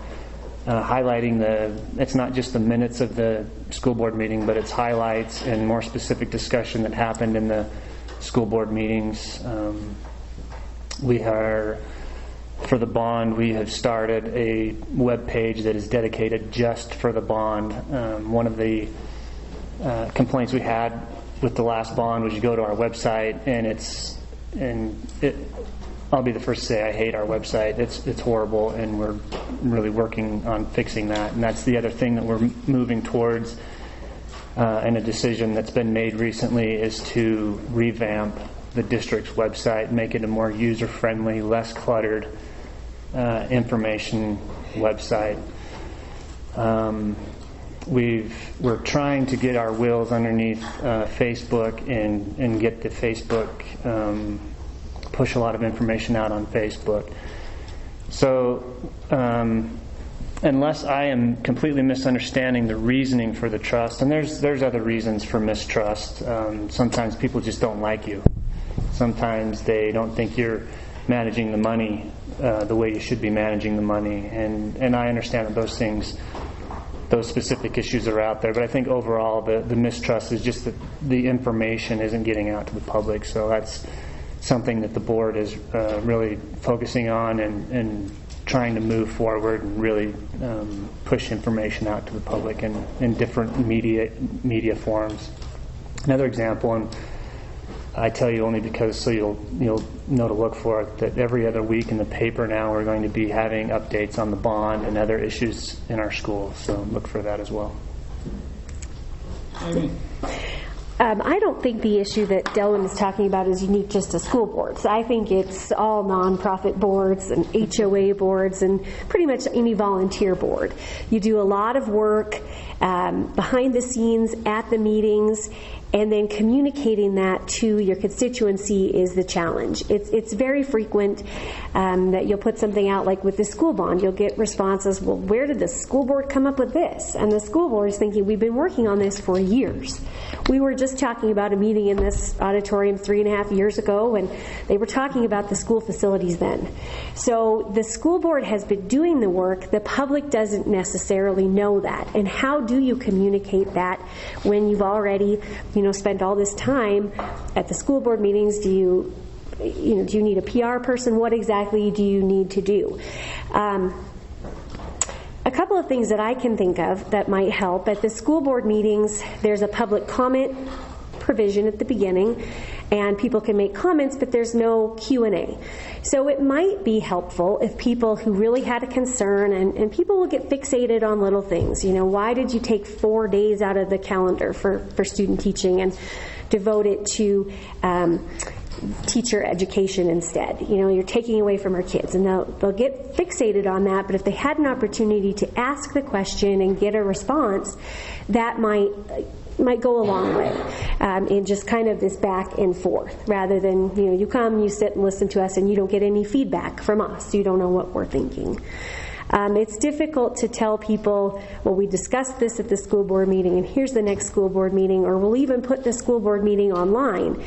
highlighting it's not just the minutes of the school board meeting, but it's highlights and more specific discussion that happened in the school board meetings. For the bond, we have started a web page that is dedicated just for the bond. One of the complaints we had with the last bond was you go to our website I'll be the first to say I hate our website. It's horrible, and we're really working on fixing that. And that's the other thing that we're moving towards, and a decision that's been made recently is to revamp the district's website, make it a more user-friendly, less cluttered information website. We're trying to get our wheels underneath Facebook and get the Facebook, push a lot of information out on Facebook. So unless I am completely misunderstanding the reasoning for the trust, and there's other reasons for mistrust. Sometimes people just don't like you. Sometimes they don't think you're managing the money the way you should be managing the money, and I understand that those specific issues are out there, but I think overall the mistrust is just that the information isn't getting out to the public. So that's something that the board is really focusing on and trying to move forward and really push information out to the public in different media forms. Another example, and I tell you only because so you'll know to look for it, that every other week in the paper now we're going to be having updates on the bond and other issues in our schools. So look for that as well. Amy. I don't think the issue that Delwyn is talking about is unique just to school boards. I think it's all nonprofit boards and HOA boards and pretty much any volunteer board. You do a lot of work behind the scenes at the meetings, and then communicating that to your constituency is the challenge. It's very frequent that you'll put something out, like with the school bond, you'll get responses, well, where did the school board come up with this? And the school board is thinking, we've been working on this for years. We were just talking about a meeting in this auditorium 3.5 years ago, and they were talking about the school facilities then. So the school board has been doing the work. The public doesn't necessarily know that. And how do you communicate that when you've already spent all this time at the school board meetings? Do you need a PR person? What exactly do you need to do? A couple of things that I can think of that might help. At the school board meetings, there's a public comment provision at the beginning, and people can make comments, but there's no Q&A. So it might be helpful if people who really had a concern, and people will get fixated on little things. Why did you take 4 days out of the calendar for student teaching and devote it to teacher education instead? You're taking away from our kids, and they'll get fixated on that. But if they had an opportunity to ask the question and get a response, that might go a long way in just kind of this back and forth, rather than you come, you sit and listen to us, and you don't get any feedback from us. You don't know what we're thinking. It's difficult to tell people, well, we discussed this at the school board meeting, and here's the next school board meeting, or we'll even put the school board meeting online.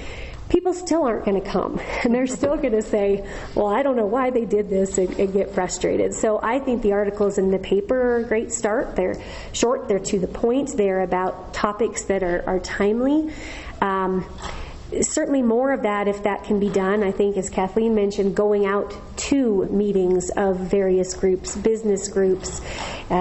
People still aren't going to come, and they're still going to say, well, I don't know why they did this, and get frustrated. So I think the articles in the paper are a great start. They're short, they're to the point, they're about topics that are timely. Certainly more of that, if that can be done. I think, as Kathleen mentioned, going out to meetings of various groups, business groups,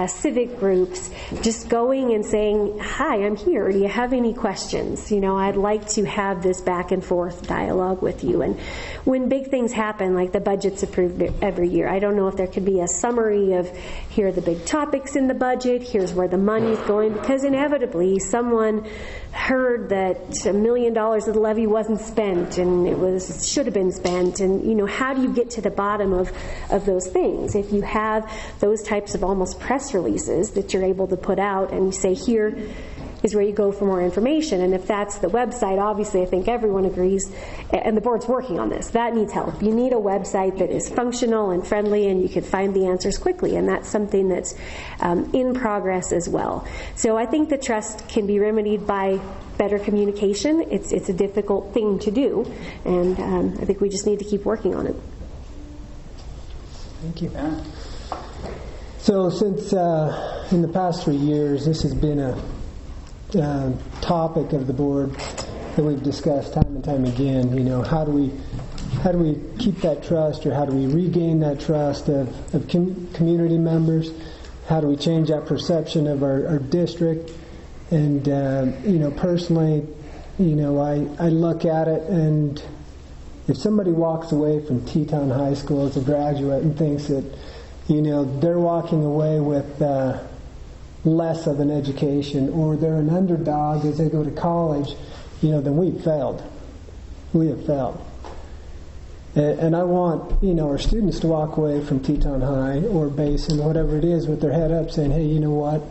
civic groups, just going and saying, hi, I'm here. Do you have any questions? I'd like to have this back and forth dialogue with you. And when big things happen, like the budget's approved every year, I don't know if there could be a summary of, here are the big topics in the budget, here's where the money's going, because inevitably someone heard that $1 million of the levy wasn't spent, and it should have been spent, and how do you get to the bottom of those things? If you have those types of almost press releases that you're able to put out and you say, here is where you go for more information, and if that's the website, obviously I think everyone agrees, and the board's working on this, that needs help. You need a website that is functional and friendly, and you can find the answers quickly, and that's something that's in progress as well. So I think the trust can be remedied by better communication. It's a difficult thing to do, and I think we just need to keep working on it. Thank you. So since in the past 3 years, this has been a topic of the board that we've discussed time and time again. How do we keep that trust, or how do we regain that trust of community members? How do we change that perception of our district? And personally, I look at it, and if somebody walks away from Teton High School as a graduate and thinks that they're walking away with less of an education, or they're an underdog as they go to college, then we've failed. We have failed. And I want, our students to walk away from Teton High or Basin, whatever it is, with their head up saying, hey, you know what?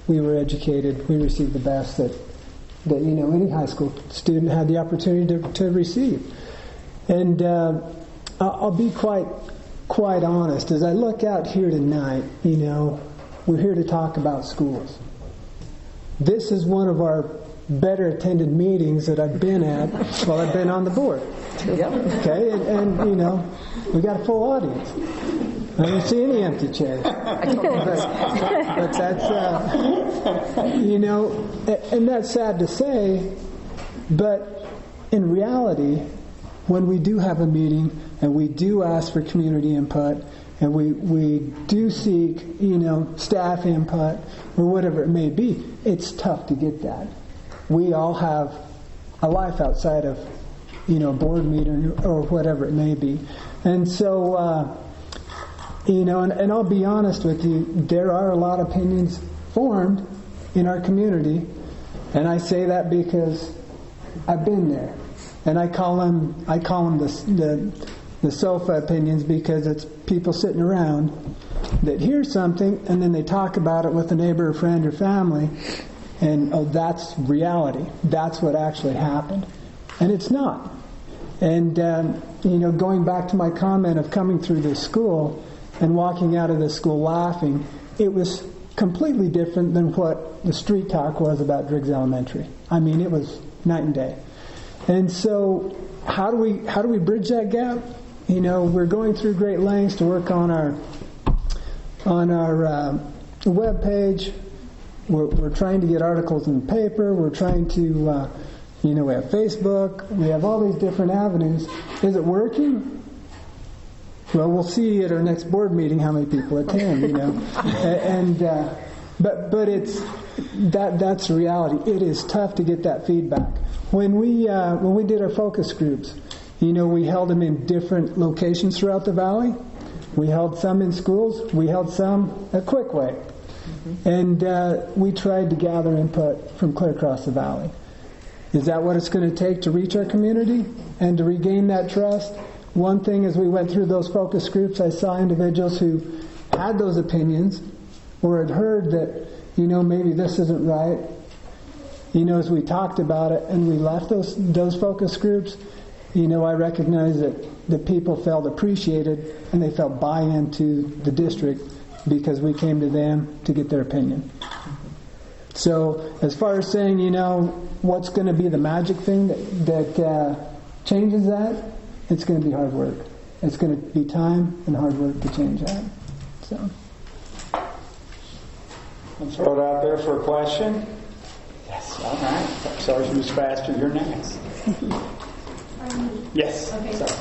We were educated. We received the best that any high school student had the opportunity to receive. And I'll be quite honest. As I look out here tonight, we're here to talk about schools. This is one of our better attended meetings that I've been at while I've been on the board. Okay, and we got a full audience. I don't see any empty chairs. but that's and that's sad to say, but in reality, when we do have a meeting and we do ask for community input, and we do seek, staff input or whatever it may be, it's tough to get that. We all have a life outside of, board meeting or whatever it may be. And so, and I'll be honest with you, there are a lot of opinions formed in our community, and I say that because I've been there. And I call them the sofa opinions, because it's people sitting around that hear something and then they talk about it with a neighbor or friend or family, and that's reality. That's what actually happened. And it's not. And going back to my comment of coming through this school and walking out of this school laughing, it was completely different than what the street talk was about Driggs Elementary. I mean, it was night and day. And so how do we bridge that gap? We're going through great lengths to work on our web page. We're trying to get articles in the paper. We're trying to, we have Facebook. We have all these different avenues. Is it working? Well, we'll see at our next board meeting how many people attend. But it's that's the reality. It is tough to get that feedback. When we did our focus groups, we held them in different locations throughout the valley. We held some in schools. We held some at Quickway. And we tried to gather input from clear across the valley. Is that what it's going to take to reach our community and to regain that trust? One thing, as we went through those focus groups, I saw individuals who had those opinions or had heard that, maybe this isn't right. As we talked about it and we left those focus groups, I recognize that the people felt appreciated and they felt buy-in to the district because we came to them to get their opinion. So as far as saying, what's going to be the magic thing that changes that, it's going to be hard work. It's going to be time and hard work to change that. So I'll throw it out there for a question. Yes, all right. Sergeant Ms. Faster, you're next. Yes. Okay. Sorry.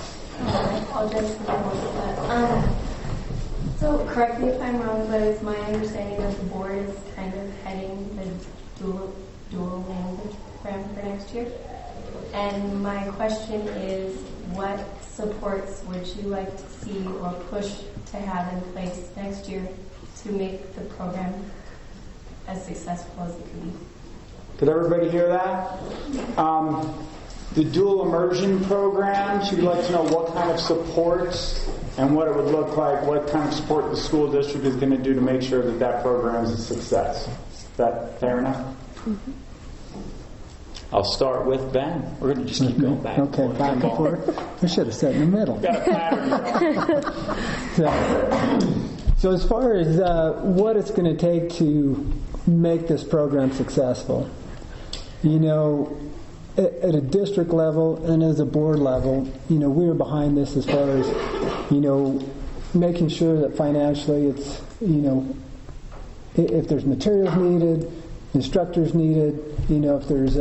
I apologize for that. So correct me if I'm wrong, but it's my understanding that the board is kind of heading the dual language program for next year. And my question is, what supports would you like to see or push to have in place next year to make the program as successful as it could be? Did everybody hear that? The dual immersion program, she'd like to know what kind of supports and what it would look like, what kind of support the school district is going to do to make sure that that program is a success. Is that fair enough? Mm-hmm. I'll start with Ben. We're going to just keep going back. Okay, back and forth. We should have sat in the middle. Got a pattern. So as far as what it's going to take to make this program successful, at a district level and as a board level, we're behind this as far as, making sure that financially it's, if there's materials needed, instructors needed, if there's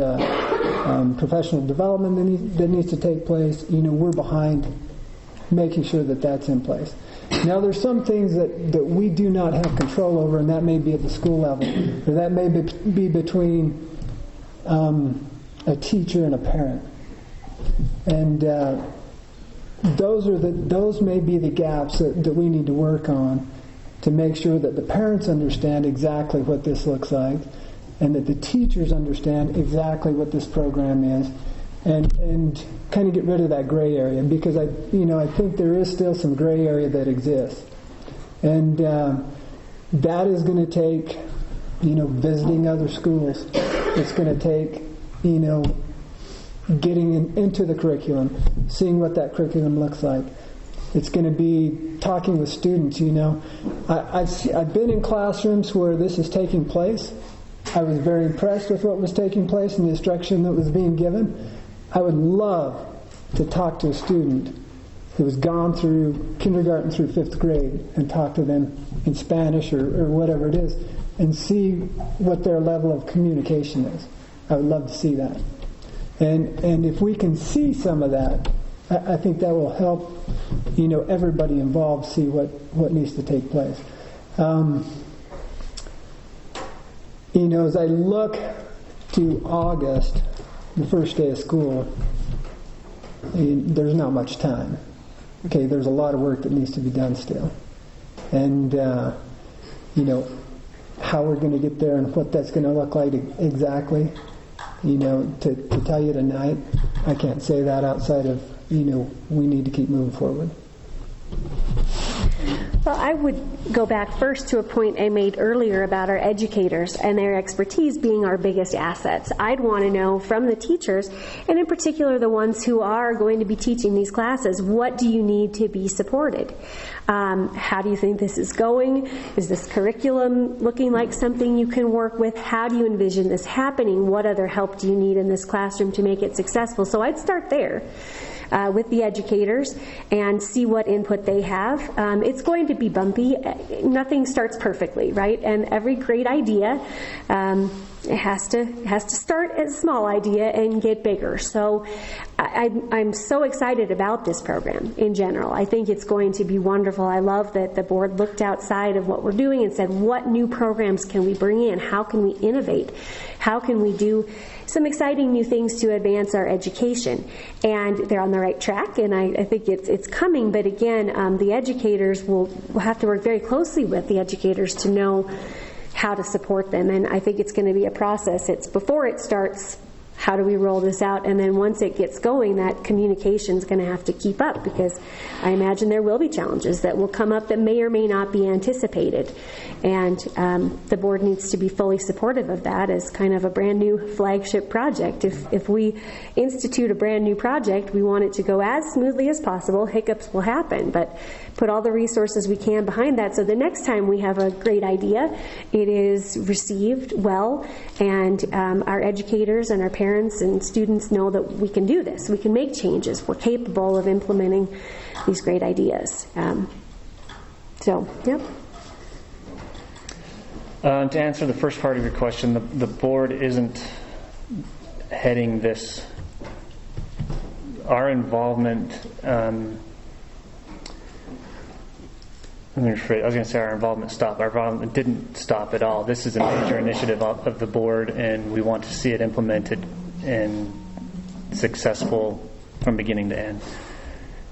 professional development that needs to take place, we're behind making sure that that's in place. Now there's some things that we do not have control over, and that may be at the school level, or that may be between a teacher and a parent, and those may be the gaps that we need to work on to make sure that the parents understand exactly what this looks like, and that the teachers understand exactly what this program is, and kind of get rid of that gray area, because I think there is still some gray area that exists, and that is going to take visiting other schools. It's going to take getting into the curriculum, seeing what that curriculum looks like. It's going to be talking with students. I've been in classrooms where this is taking place. I was very impressed with what was taking place and the instruction that was being given. I would love to talk to a student who has gone through kindergarten through 5th grade and talk to them in Spanish or whatever it is and see what their level of communication is. I would love to see that. And if we can see some of that, I think that will help, everybody involved see what needs to take place. As I look to August, the first day of school, there's not much time. Okay, there's a lot of work that needs to be done still. And, how we're going to get there and what that's going to look like exactly, to tell you tonight, I can't say that outside of, we need to keep moving forward. Well, I would go back first to a point I made earlier about our educators and their expertise being our biggest assets. I'd want to know from the teachers, and in particular the ones who are going to be teaching these classes, what do you need to be supported? How do you think this is going? Is this curriculum looking like something you can work with? How do you envision this happening? What other help do you need in this classroom to make it successful? So I'd start there. With the educators and see what input they have. It's going to be bumpy. Nothing starts perfectly, right? And every great idea it has to start as a small idea and get bigger. So I'm so excited about this program in general. I think it's going to be wonderful. I love that the board looked outside of what we're doing and said, what new programs can we bring in? How can we innovate? How can we do some exciting new things to advance our education? And they're on the right track, and I think it's coming. But again, the educators will have to work very closely with the educators to know how to support them. And I think it's going to be a process. It's before it starts, how do we roll this out? And then once it gets going, that communication is going to have to keep up, because I imagine there will be challenges that will come up that may or may not be anticipated. And the board needs to be fully supportive of that as kind of a brand new flagship project. If we institute a brand new project, we want it to go as smoothly as possible. Hiccups will happen, but put all the resources we can behind that, so the next time we have a great idea, it is received well, and our educators and our parents and students know that we can do this. We can make changes. We're capable of implementing these great ideas. Yep. To answer the first part of your question, the board isn't heading this. Our involvement, I was going to say our involvement stopped. Our involvement didn't stop at all. This is a major initiative of the board, and we want to see it implemented and successful from beginning to end.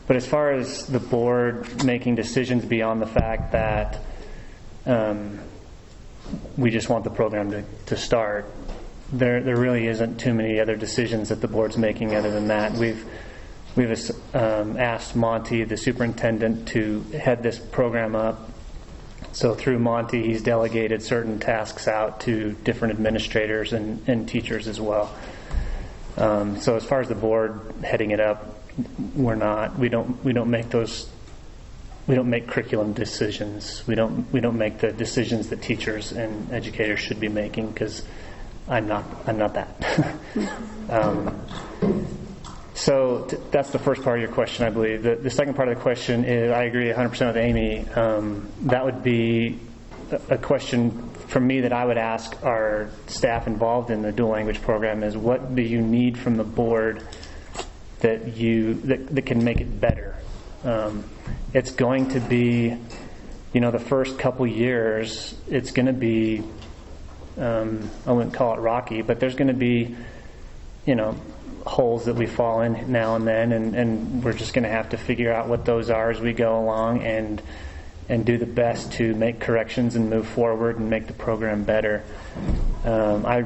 But as far as the board making decisions beyond the fact that we just want the program to start, there really isn't too many other decisions that the board's making other than that. We've asked Monty, the superintendent, to head this program up. So through Monty, he's delegated certain tasks out to different administrators and teachers as well. So as far as the board heading it up, we don't make curriculum decisions. We don't make the decisions that teachers and educators should be making, because I'm not that. So that's the first part of your question, I believe. The second part of the question is, I agree 100% with Amy. That would be a question from me that I would ask our staff involved in the dual language program is, what do you need from the board that can make it better? It's going to be, the first couple years, it's going to be, I wouldn't call it rocky, but there's going to be, holes that we fall in now and then, and we're just going to have to figure out what those are as we go along, and do the best to make corrections and move forward and make the program better. I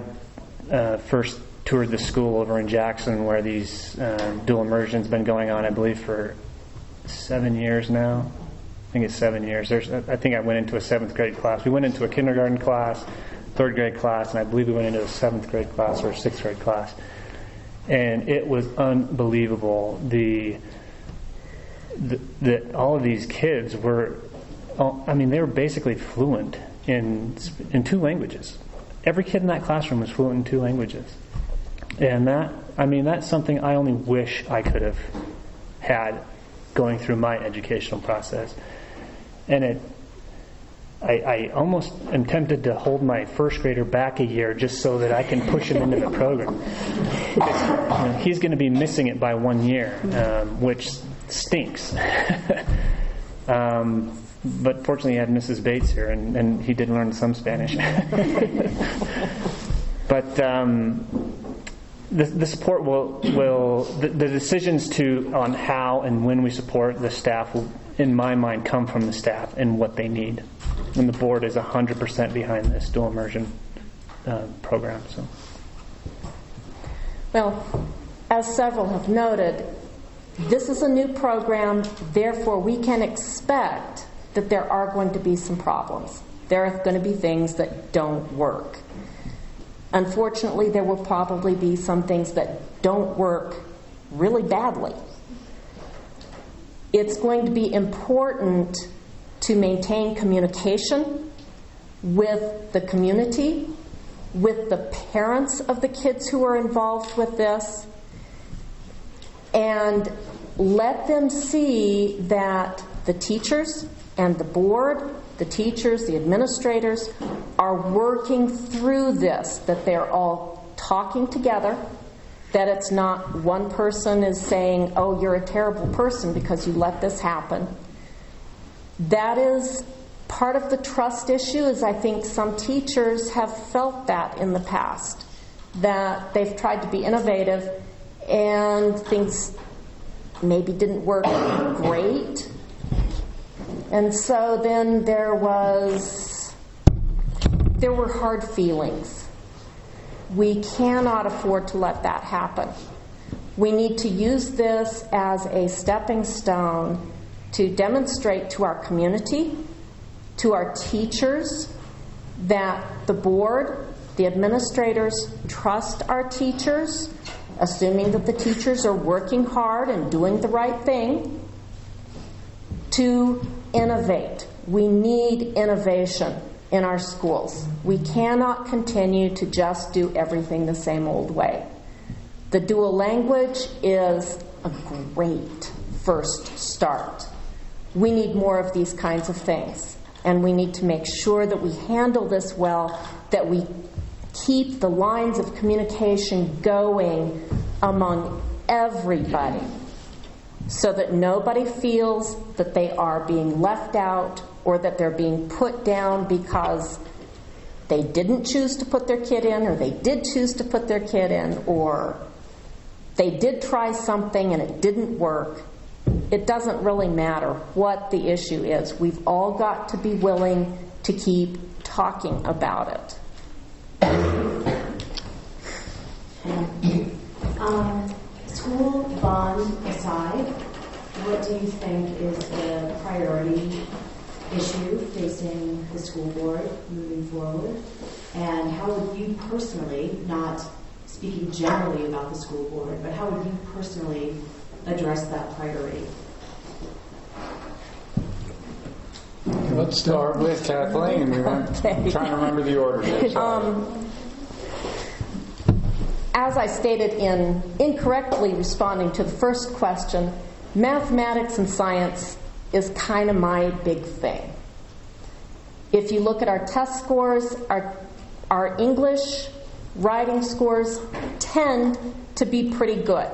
first toured the school over in Jackson, where these dual immersion's been going on, I believe, for 7 years now. I think it's 7 years. I think I went into a 7th grade class. We went into a kindergarten class, 3rd grade class, and I believe we went into a 7th grade class or a 6th grade class. And it was unbelievable. That all of these kids were, they were basically fluent in 2 languages. Every kid in that classroom was fluent in 2 languages. And that's something I only wish I could have had going through my educational process. And I almost am tempted to hold my first grader back a year just so that I can push him into the program. He's going to be missing it by 1 year, which stinks. But fortunately, he had Mrs. Bates here, and he did learn some Spanish. But the support the decisions on how and when we support the staff will, in my mind, come from the staff and what they need. And the board is 100% behind this dual immersion program. So, well, as several have noted, this is a new program, therefore we can expect that there are going to be some problems. There are going to be things that don't work. Unfortunately, there will probably be some things that don't work really badly. It's going to be important to maintain communication with the community, with the parents of the kids who are involved with this, and let them see that the teachers and the board, the teachers, the administrators, are working through this, that they're all talking together, that it's not one person is saying, oh, you're a terrible person because you let this happen. That is part of the trust issue, is I think some teachers have felt that in the past, that they've tried to be innovative and things maybe didn't work great. And so then there were hard feelings. We cannot afford to let that happen. We need to use this as a stepping stone to demonstrate to our community, to our teachers, that the board, the administrators trust our teachers, assuming that the teachers are working hard and doing the right thing, to innovate. We need innovation in our schools. We cannot continue to just do everything the same old way. The dual language is a great first start. We need more of these kinds of things, and we need to make sure that we handle this well, that we keep the lines of communication going among everybody, so that nobody feels that they are being left out or that they're being put down because they didn't choose to put their kid in, or they did choose to put their kid in, or they did try something and it didn't work. It doesn't really matter what the issue is. We've all got to be willing to keep talking about it. School bond aside, what do you think is the priority issue facing the school board moving forward? And how would you personally, not speaking generally about the school board, but how would you personally address that priority? Let's start with Kathleen. I'm trying to remember the order here. As I stated in incorrectly responding to the first question, mathematics and science is kind of my big thing. If you look at our test scores, our English writing scores tend to be pretty good.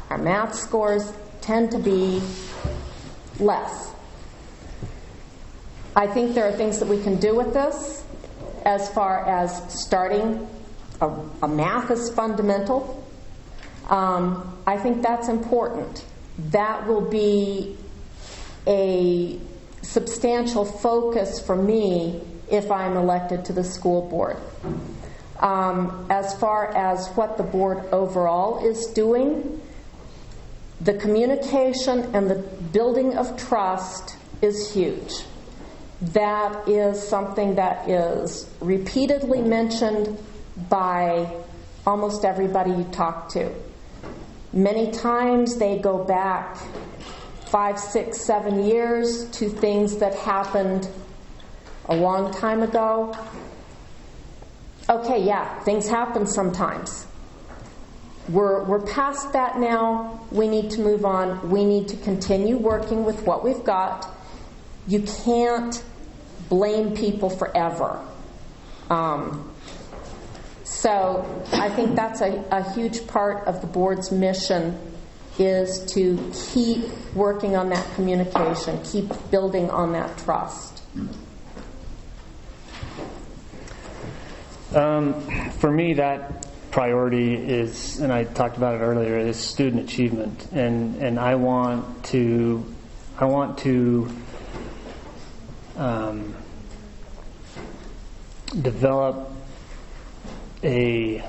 Our math scores tend to be less. I think there are things that we can do with this as far as starting a math is fundamental. I think that's important. That will be a substantial focus for me if I'm elected to the school board. As far as what the board overall is doing, the communication and the building of trust is huge. That is something that is repeatedly mentioned by almost everybody you talk to. Many times they go back 5, 6, 7 years to things that happened a long time ago. Okay, yeah, things happen sometimes. We're past that now. We need to move on. We need to continue working with what we've got. You can't blame people forever. So I think that's a huge part of the board's mission, is to keep working on that communication, keep building on that trust. For me, that priority is, and I talked about it earlier, is student achievement, and I want to develop let me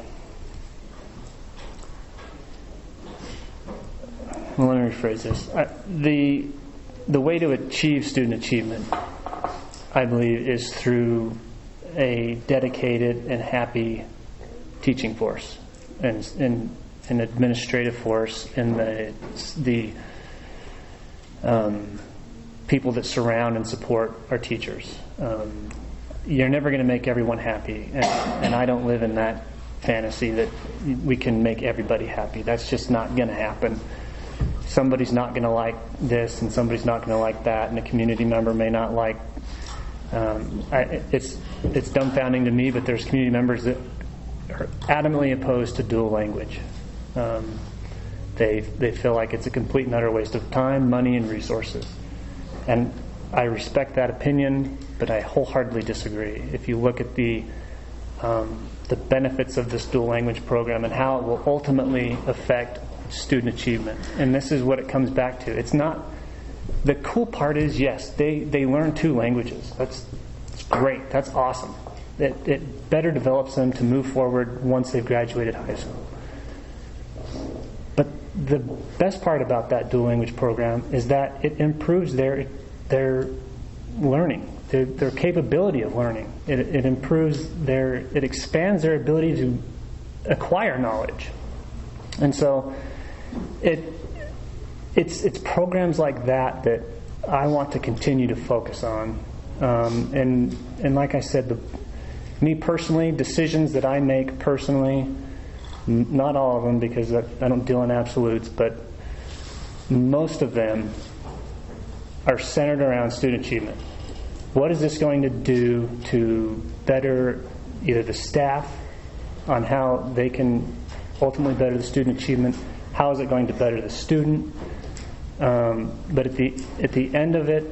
rephrase this. The way to achieve student achievement, I believe, is through a dedicated and happy teaching force and an administrative force, and the people that surround and support our teachers. You're never going to make everyone happy, and I don't live in that fantasy that we can make everybody happy. That's just not going to happen. Somebody's not going to like this, and somebody's not going to like that, and a community member may not like. It's dumbfounding to me, but there's community members that are adamantly opposed to dual language. They feel like it's a complete and utter waste of time, money, and resources. And I respect that opinion, but I wholeheartedly disagree. If you look at the benefits of this dual language program and how it will ultimately affect student achievement, and this is what it comes back to. It's not, the cool part is, yes, they learn 2 languages. That's great. That's awesome. It better develops them to move forward once they've graduated high school. But the best part about that dual language program is that it improves their learning, their capability of learning. It improves it expands their ability to acquire knowledge. And so it's programs like that I want to continue to focus on. And like I said, me personally, decisions that I make personally, not all of them because I don't deal in absolutes, but most of them are centered around student achievement. What is this going to do to better either the staff on how they can ultimately better the student achievement? How is it going to better the student? But at the end of it,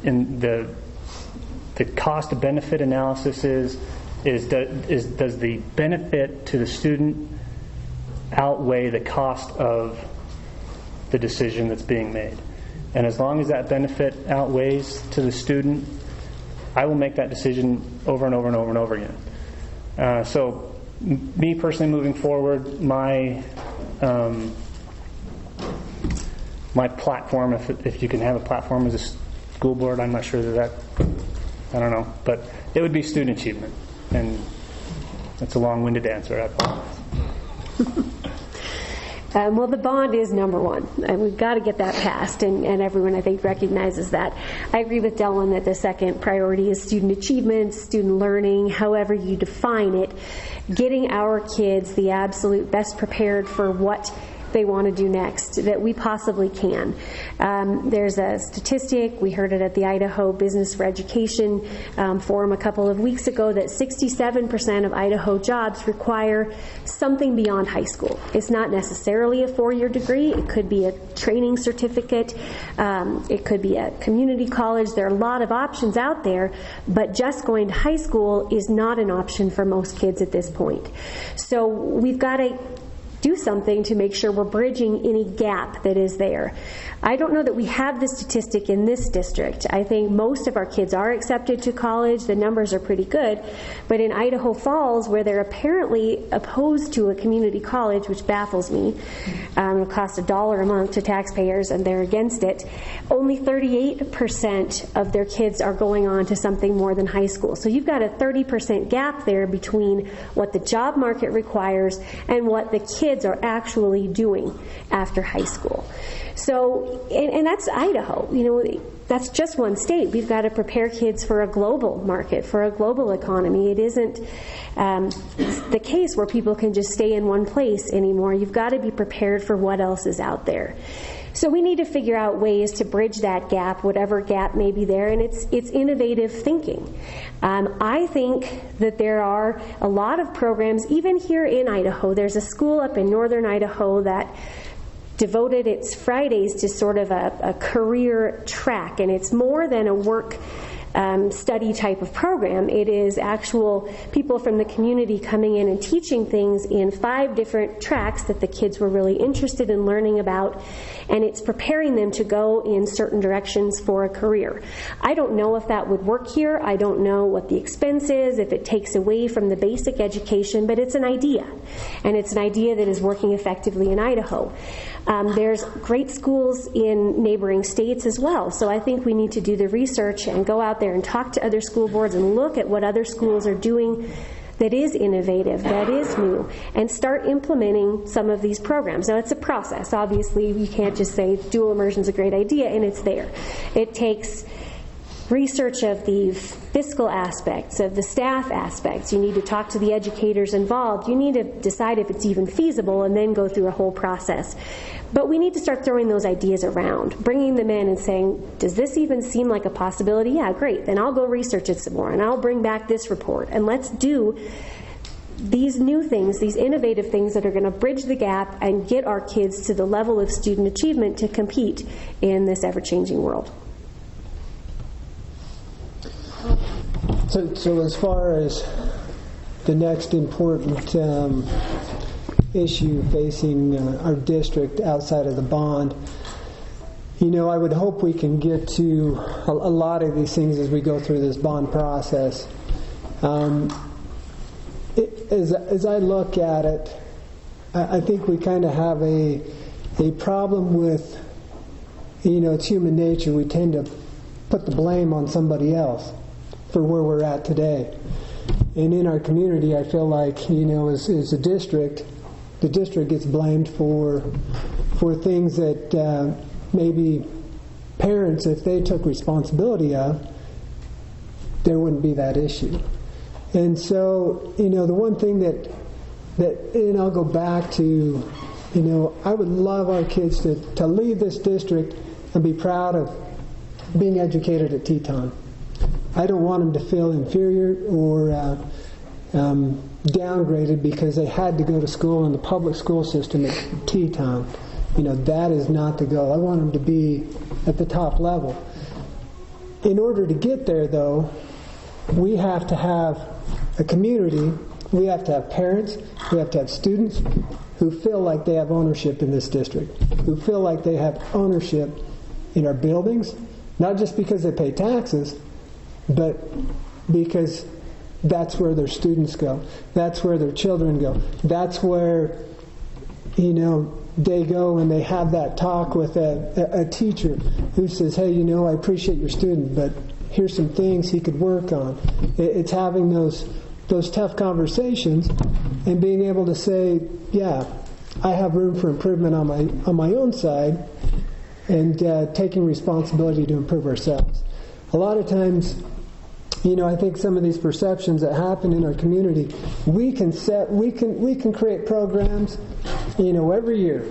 in the cost benefit analysis does the benefit to the student outweigh the cost of the decision that's being made? And as long as that benefit outweighs to the student, I will make that decision over and over and over and over again. So me personally moving forward, my platform, if you can have a platform as a school board, I'm not sure that I don't know, but it would be student achievement. And that's a long-winded answer. I apologize. Well, the bond is number one, and we've got to get that passed, and everyone, I think, recognizes that. I agree with Dylan that the second priority is student achievement, student learning, however you define it, getting our kids the absolute best prepared for what they want to do next that we possibly can. There's a statistic, we heard it at the Idaho Business for Education forum a couple of weeks ago, that 67% of Idaho jobs require something beyond high school. It's not necessarily a 4-year degree. It could be a training certificate. It could be a community college. There are a lot of options out there, but just going to high school is not an option for most kids at this point. So we've got to do something to make sure we're bridging any gap that is there. I don't know that we have the statistic in this district. I think most of our kids are accepted to college. The numbers are pretty good. But in Idaho Falls, where they're apparently opposed to a community college, which baffles me, it'll cost $1 a month to taxpayers, and they're against it, only 38% of their kids are going on to something more than high school. So you've got a 30% gap there between what the job market requires and what the kids are actually doing after high school. So, and that's Idaho. You know, that's just one state. We've got to prepare kids for a global market, for a global economy. It isn't the case where people can just stay in one place anymore. You've got to be prepared for what else is out there. So we need to figure out ways to bridge that gap, whatever gap may be there, and it's innovative thinking. I think that there are a lot of programs, even here in Idaho. There's a school up in northern Idaho that devoted its Fridays to sort of a career track, and it's more than a work study type of program. It is actual people from the community coming in and teaching things in 5 different tracks that the kids were really interested in learning about, and it's preparing them to go in certain directions for a career. I don't know if that would work here. I don't know what the expense is, if it takes away from the basic education, but it's an idea, and it's an idea that is working effectively in Idaho. There's great schools in neighboring states as well, so I think we need to do the research and go out there and talk to other school boards and look at what other schools are doing that is innovative, that is new, and start implementing some of these programs. Now, it's a process. Obviously, you can't just say dual immersion is a great idea and it's there. It takes research of the fiscal aspects, of the staff aspects. You need to talk to the educators involved. You need to decide if it's even feasible and then go through a whole process. But we need to start throwing those ideas around, bringing them in and saying, does this even seem like a possibility? Yeah, great. Then I'll go research it some more and I'll bring back this report. And let's do these new things, these innovative things that are going to bridge the gap and get our kids to the level of student achievement to compete in this ever-changing world. So as far as the next important issue facing our district outside of the bond, you know, I would hope we can get to a lot of these things as we go through this bond process. As I look at it, I think we kind of have a problem with, it's human nature. We tend to put the blame on somebody else for where we're at today. And in our community, I feel like, as a district, the district gets blamed for things that maybe parents, if they took responsibility of, there wouldn't be that issue. And so, the one thing that and I'll go back to, I would love our kids to leave this district and be proud of being educated at Teton. I don't want them to feel inferior or downgraded because they had to go to school in the public school system at Teton. That is not the goal. I want them to be at the top level. In order to get there, though, we have to have a community. We have to have parents. We have to have students who feel like they have ownership in this district, who feel like they have ownership in our buildings, not just because they pay taxes, but because that's where their students go. That's where their children go. That's where, they go and they have that talk with a teacher who says, hey, I appreciate your student, but here's some things he could work on. It's having those tough conversations and being able to say, yeah, I have room for improvement on my own side, and taking responsibility to improve ourselves. A lot of times, I think some of these perceptions that happen in our community, we can create programs, every year,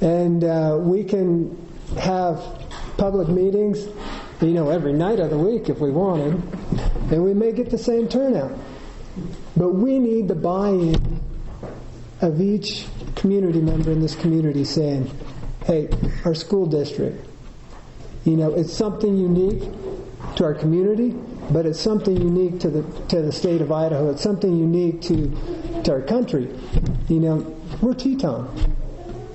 and we can have public meetings, every night of the week if we wanted, and we may get the same turnout. But we need the buy-in of each community member in this community saying, hey, our school district, it's something unique to our community, but it's something unique to the state of Idaho. It's something unique to our country. We're Teton.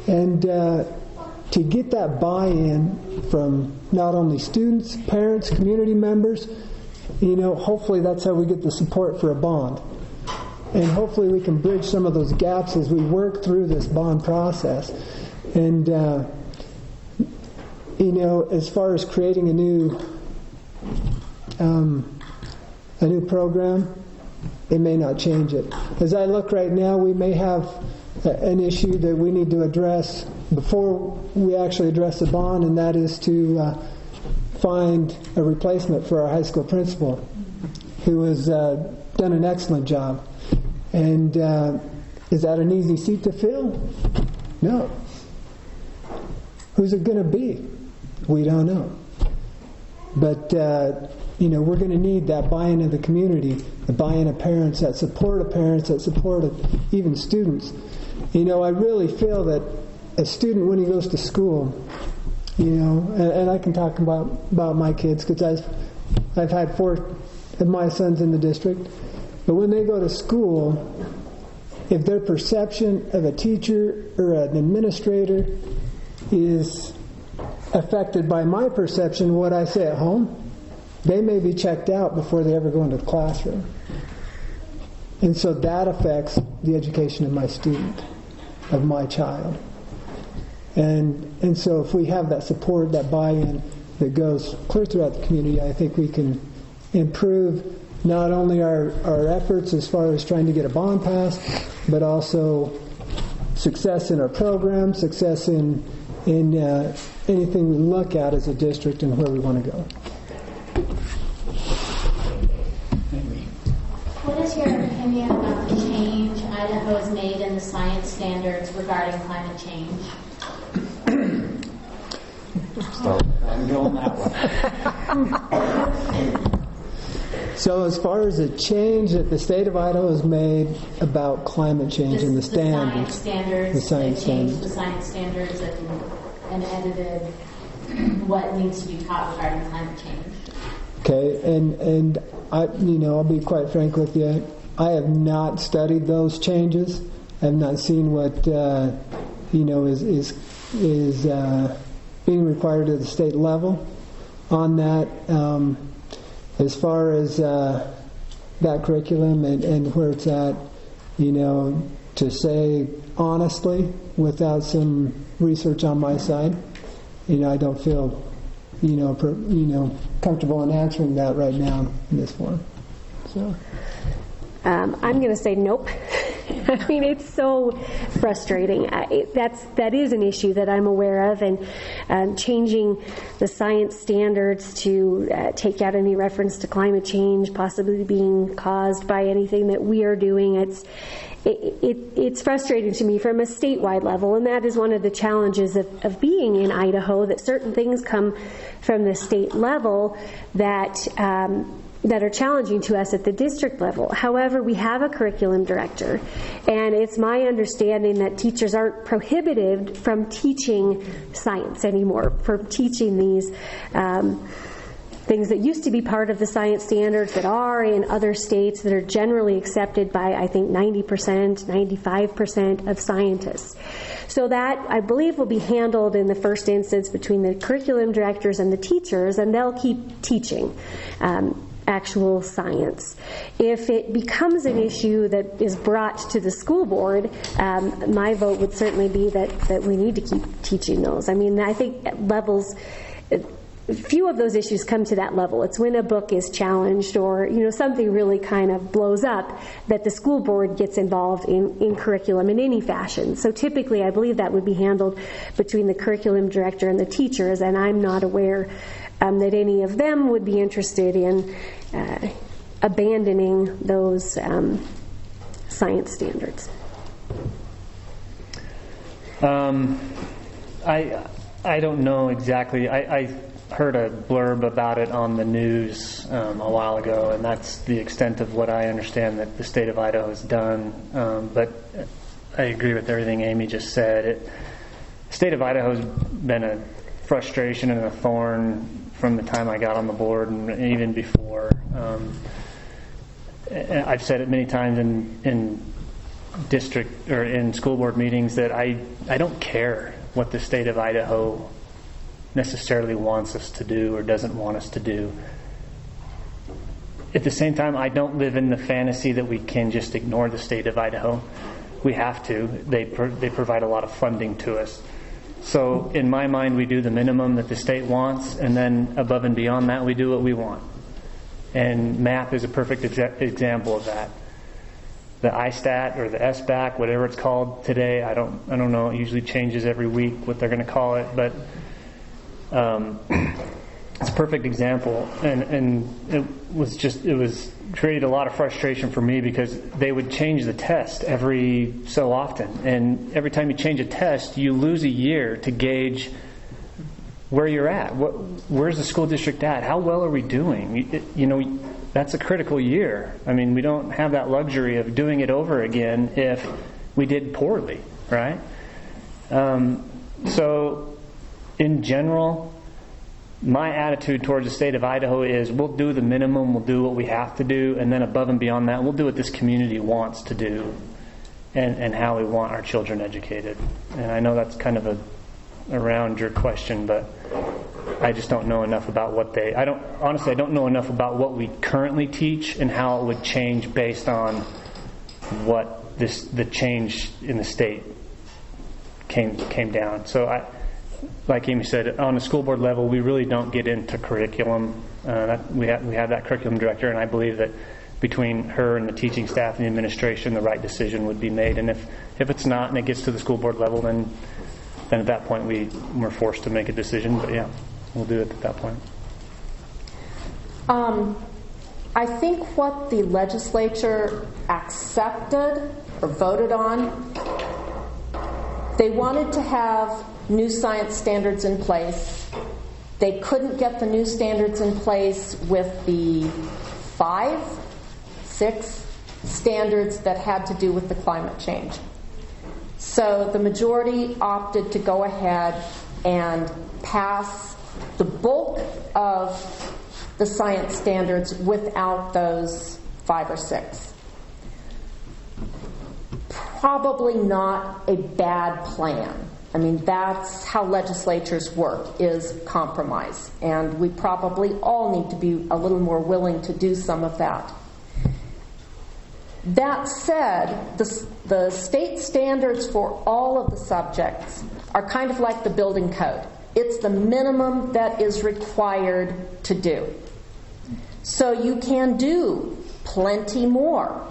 And to get that buy-in from not only students, parents, community members, hopefully that's how we get the support for a bond. And hopefully we can bridge some of those gaps as we work through this bond process. And, as far as creating a new program, it may not change it. As I look right now, we may have an issue that we need to address before we actually address the bond, and that is to find a replacement for our high school principal, who has done an excellent job. And is that an easy seat to fill? No. Who's it going to be? We don't know. But, we're going to need that buy-in of the community, the buy-in of parents, that support of parents, that support of even students. I really feel that a student, when he goes to school, and I can talk about my kids because I've had 4 of my sons in the district, but when they go to school, if their perception of a teacher or an administrator is affected by my perception of what I say at home, they may be checked out before they ever go into the classroom. And so that affects the education of my student, of my child. And so if we have that support, that buy-in that goes clear throughout the community, I think we can improve not only our efforts as far as trying to get a bond passed, but also success in our program, success in anything we look at as a district and where we want to go. What is your opinion about the change Idaho has made in the science standards regarding climate change? I'm going that one. So as far as the change that the state of Idaho has made about climate change and the standards, the science standards and edited what needs to be taught regarding climate change. Okay, and I'll be quite frank with you. I have not studied those changes. I have not seen what is being required at the state level on that. As far as that curriculum and where it's at, to say honestly, without some research on my side, I don't feel, comfortable in answering that right now in this form. So, I'm going to say nope. I mean, it's so frustrating. That is an issue that I'm aware of, and changing the science standards to take out any reference to climate change possibly being caused by anything that we are doing. It's frustrating to me from a statewide level, and that is one of the challenges of being in Idaho, that certain things come from the state level that are challenging to us at the district level. However, we have a curriculum director, and it's my understanding that teachers aren't prohibited from teaching science anymore, from teaching these things that used to be part of the science standards that are in other states that are generally accepted by, I think, 90%, 95% of scientists. So that, I believe, will be handled in the first instance between the curriculum directors and the teachers, and they'll keep teaching actual science. If it becomes an issue that is brought to the school board, my vote would certainly be that we need to keep teaching those. I mean, I think at levels, few of those issues come to that level. It's when a book is challenged or something really kind of blows up that the school board gets involved in curriculum in any fashion. So typically I believe that would be handled between the curriculum director and the teachers, and I'm not aware that any of them would be interested in abandoning those science standards. I don't know exactly. I heard a blurb about it on the news a while ago, and that's the extent of what I understand that the state of Idaho has done. But I agree with everything Amy just said. The state of Idaho has been a frustration and a thorn from the time I got on the board and even before. I've said it many times in district or in school board meetings that I don't care what the state of Idaho necessarily wants us to do or doesn't want us to do. At the same time, I don't live in the fantasy that we can just ignore the state of Idaho. We have to. They provide a lot of funding to us. So in my mind, we do the minimum that the state wants, and then above and beyond that, we do what we want. And math is a perfect example of that. The ISTAT or the SBAC, whatever it's called today, I don't know. It usually changes every week what they're going to call it, but it's a perfect example. And it was created a lot of frustration for me because they would change the test every so often, and every time you change a test, you lose a year to gauge where you're at. Where's the school district at? How well are we doing? That's a critical year. I mean, we don't have that luxury of doing it over again if we did poorly, right? So, in general, my attitude towards the state of Idaho is we'll do the minimum, we'll do what we have to do, and then above and beyond that, we'll do what this community wants to do and how we want our children educated. And I know that's kind of around your question, but I just don't know enough about I don't know enough about what we currently teach and how it would change based on what the change in the state came down. So like Amy said, on a school board level, we really don't get into curriculum. We have that curriculum director, and I believe that between her and the teaching staff and the administration, the right decision would be made. And if it's not, and it gets to the school board level, then at that point we're forced to make a decision. But yeah, we'll do it at that point. I think what the legislature accepted or voted on, they wanted to have new science standards in place. They couldn't get the new standards in place with the 6 standards that had to do with the climate change. So the majority opted to go ahead and pass the bulk of the science standards without those 5 or 6. Probably not a bad plan. I mean, that's how legislatures work, is compromise. And we probably all need to be a little more willing to do some of that. That said, the state standards for all of the subjects are kind of like the building code. It's the minimum that is required to do. So you can do plenty more.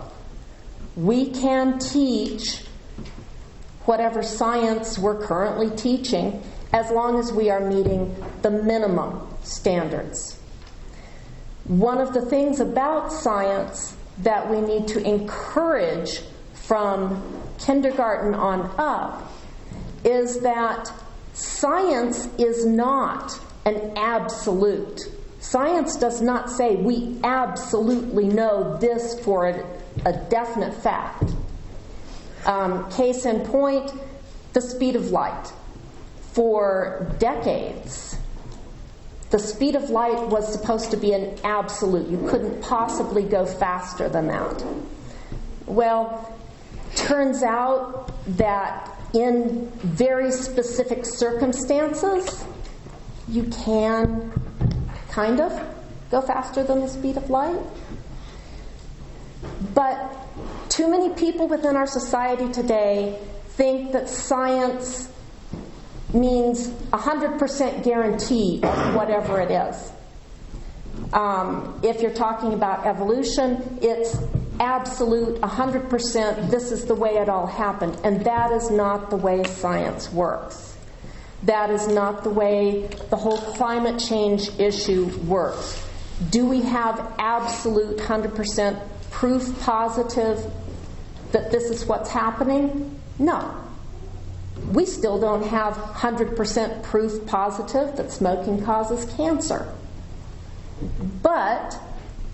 We can teach whatever science we're currently teaching as long as we are meeting the minimum standards. One of the things about science that we need to encourage from kindergarten on up is that science is not an absolute. Science does not say we absolutely know this for a definite fact. Case in point, the speed of light. For decades, the speed of light was supposed to be an absolute. You couldn't possibly go faster than that. Well, turns out that in very specific circumstances, you can kind of go faster than the speed of light. But too many people within our society today think that science means 100% guarantee of whatever it is. If you're talking about evolution, it's absolute 100%, this is the way it all happened. And that is not the way science works. That is not the way the whole climate change issue works. Do we have absolute 100% proof positive that this is what's happening? No. We still don't have 100% proof positive that smoking causes cancer. But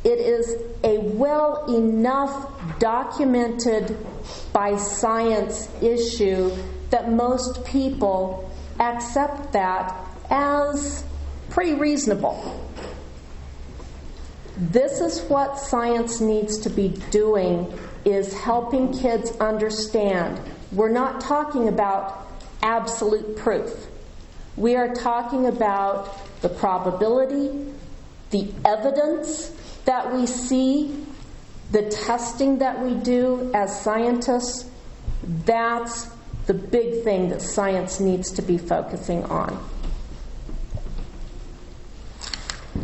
it is a well enough documented by science issue that most people accept that as pretty reasonable. This is what science needs to be doing, is helping kids understand. We're not talking about absolute proof. We are talking about the probability, the evidence that we see, the testing that we do as scientists. That's the big thing that science needs to be focusing on.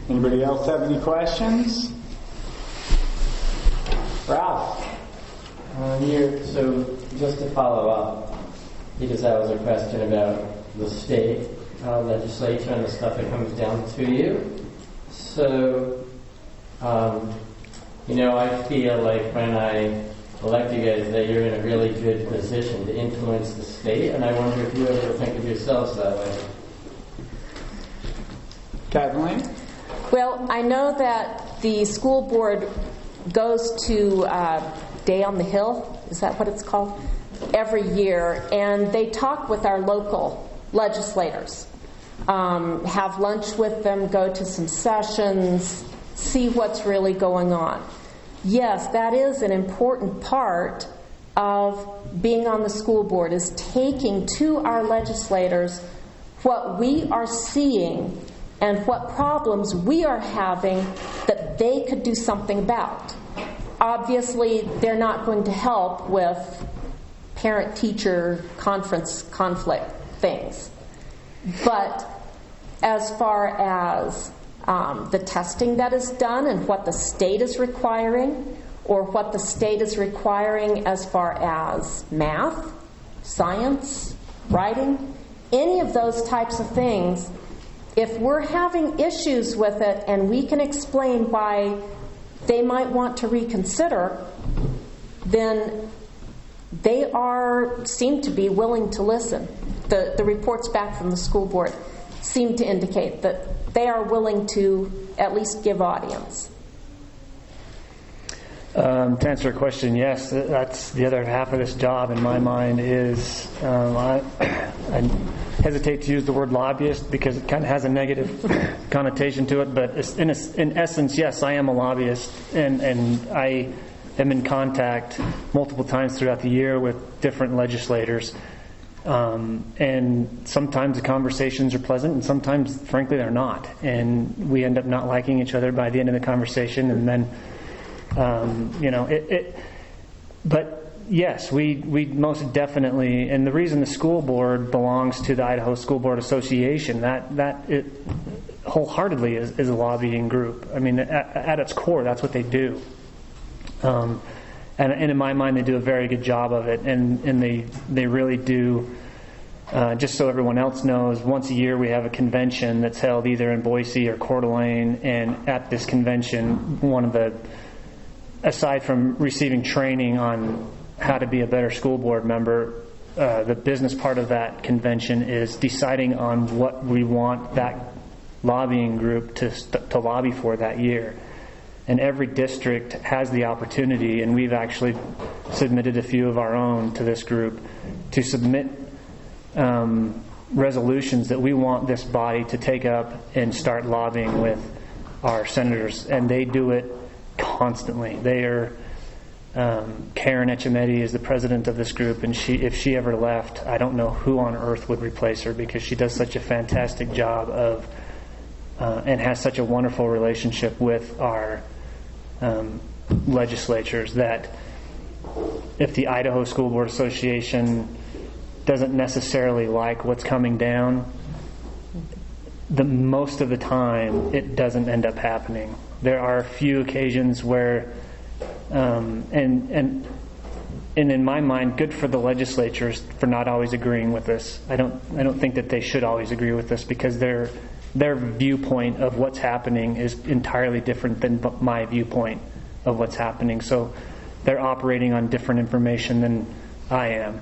Anybody else have any questions? Ralph? So just to follow up, because that was a question about the state legislature and the stuff that comes down to you. So, I feel like when I elect you guys that you're in a really good position to influence the state, and I wonder if you ever think of yourselves that way. Kathleen? Well, I know that the school board goes to Day on the Hill, is that what it's called? Every year, and they talk with our local legislators, have lunch with them, go to some sessions, see what's really going on. Yes, that is an important part of being on the school board, is taking to our legislators what we are seeing and what problems we are having that they could do something about. Obviously, they're not going to help with parent-teacher conference conflict things. But as far as the testing that is done and what the state is requiring, or what the state is requiring as far as math, science, writing, any of those types of things, if we're having issues with it and we can explain why they might want to reconsider, then they seem to be willing to listen. The reports back from the school board seem to indicate that they are willing to at least give audience. To answer your question, yes, that's the other half of this job in my mind is, I hesitate to use the word lobbyist because it kind of has a negative connotation to it, but in essence, yes, I am a lobbyist, and I am in contact multiple times throughout the year with different legislators. And sometimes the conversations are pleasant, and sometimes, frankly, they're not. And we end up not liking each other by the end of the conversation, and then, But yes, we most definitely, and the reason the school board belongs to the Idaho School Board Association, that it wholeheartedly is a lobbying group. I mean, at its core, that's what they do. And in my mind, they do a very good job of it, and they really do. Just so everyone else knows, once a year we have a convention that's held either in Boise or Coeur d'Alene, and at this convention, aside from receiving training on how to be a better school board member, the business part of that convention is deciding on what we want that lobbying group to lobby for that year. And every district has the opportunity, and we've actually submitted a few of our own to this group, to submit resolutions that we want this body to take up and start lobbying with our senators, and they do it constantly. They are Karen Echemetti is the president of this group, and if she ever left, I don't know who on earth would replace her, because she does such a fantastic job of and has such a wonderful relationship with our legislatures, that if the Idaho School Board Association doesn't necessarily like what's coming down, most of the time it doesn't end up happening. There are a few occasions where, and in my mind, good for the legislatures for not always agreeing with this. I don't think that they should always agree with this, because their viewpoint of what's happening is entirely different than my viewpoint of what's happening. So they're operating on different information than I am.